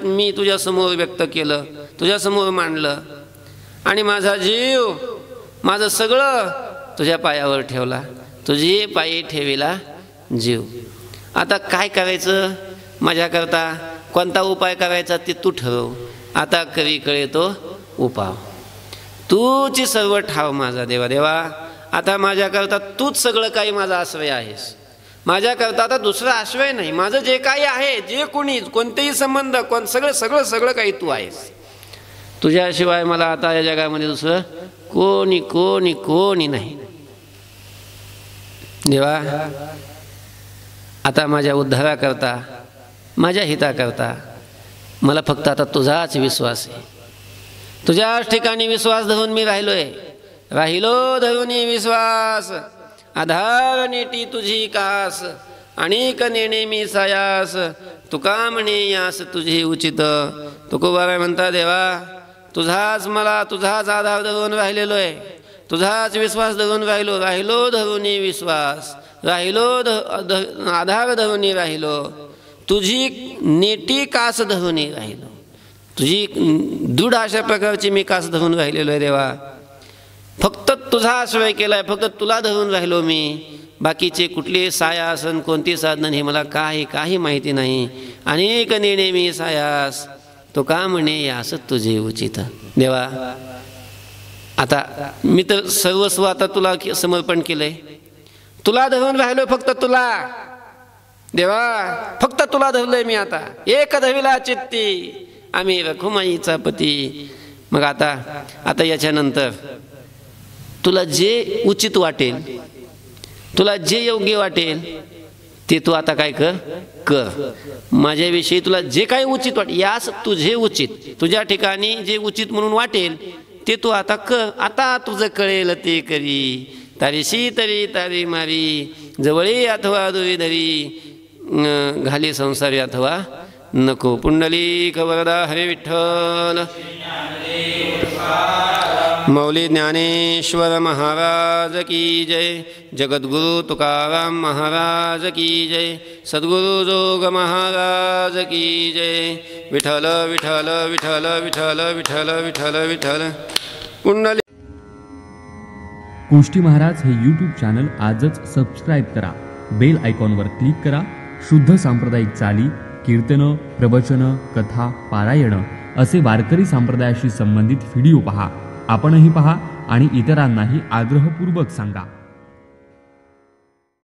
A: मी तुझ्यासमोर व्यक्त केलं, तुझ्यासमोर मांडलं, आणि माझा जीव, माझं सगळं तुझ्या पायावर ठेवला, तुझे पायी ठेविला जीव. आता काय करायचं माझ्याकरता, कोणता उपाय करायचा ते तू ठरव, आता कवी कळे तो उपाव, तूची सर्व ठाव माझा देवा. देवा आता माझ्याकरता तूच सगळं काही माझा आश्रय आहेस, माझ्याकरता आता दुसरा आश्रय नाही. माझं जे काही आहे, जे कोणी, कोणतेही संबंध, सगळं काही तू आहेस. तुझ्याशिवाय मला आता या जगामध्ये दुसरं कोणी नाही. देवा आता माझ्या उद्धाराकरता, माझ्या हिताकरता मला फक्त आता तुझाच विश्वास आहे. तुझ्याच ठिकाणी विश्वास धरून मी राहिलो धरुनी विश्वास, आधार नेटी तुझी कास, अनेक नेणे मी सायास, तुका म्हणे यास तुझे उचित. तुकोबाराय म्हणता देवा तुझाच आधार धरून राहिलेलो आहे, तुझाच विश्वास धरून राहिलो धरुनी विश्वास, आधार धरुनी राहिलो, तुझी नेटी कास धरुनी राहिलो, तुझी दृढ अशा प्रकारची मी कास धरून राहिलेलो आहे. देवा फक्त तुझा आश्रय केलाय, फक्त तुला धरून राहिलो मी, बाकीचे कुठले सायासन, कोणती साधन हे मला काही माहिती नाही. अनेक नेणे मी सायास, तो का म्हणे यास तुझे उचित. देवा आता मी तर सर्वस्व आता तुला समर्पण केलंय, तुला धरून राहिलो, फक्त तुला. देवा फक्त तुला धरलंय मी आता, एक धविला चित्ती आम्ही रखुमाईचा पती. मग आता याच्यानंतर तुला जे उचित वाटेल, तुला जे योग्य वाटेल ते तू आता काय कर. माझ्याविषयी तुला जे काही उचित वाटेल, यास तुझे उचित, तुझ्या ठिकाणी जे उचित म्हणून वाटेल ते तू आता कर. आता तुझं कळेल ते करी, तारीशी तरी तारी मारी, जवळी अथवा दुरी धरी, घाली संसारी अथवा नको. पुंडलिक वरदा हरे विठ्ठल. मौली ज्ञानेश्वर महाराज की जय. जगद्गुरु तुकाराम महाराज की जय. सद्गुरु जोग महाराज की जय. विठ्ठल विठ्ठल विठ्ठल विठ्ठल विठ्ठल विठ्ठल विठ्ठल. पुंडलिक.
C: गोष्टी महाराज हे यूट्यूब चॅनल आजच सबस्क्राईब करा, बेल आयकॉनवर क्लिक करा. शुद्ध सांप्रदायिक चाली, कीर्तनं, प्रवचनं, कथा, पारायणं असे वारकरी संप्रदायाशी संबंधित व्हिडिओ पहा. आपणही पहा आणि इतरांनाही आग्रहपूर्वक सांगा.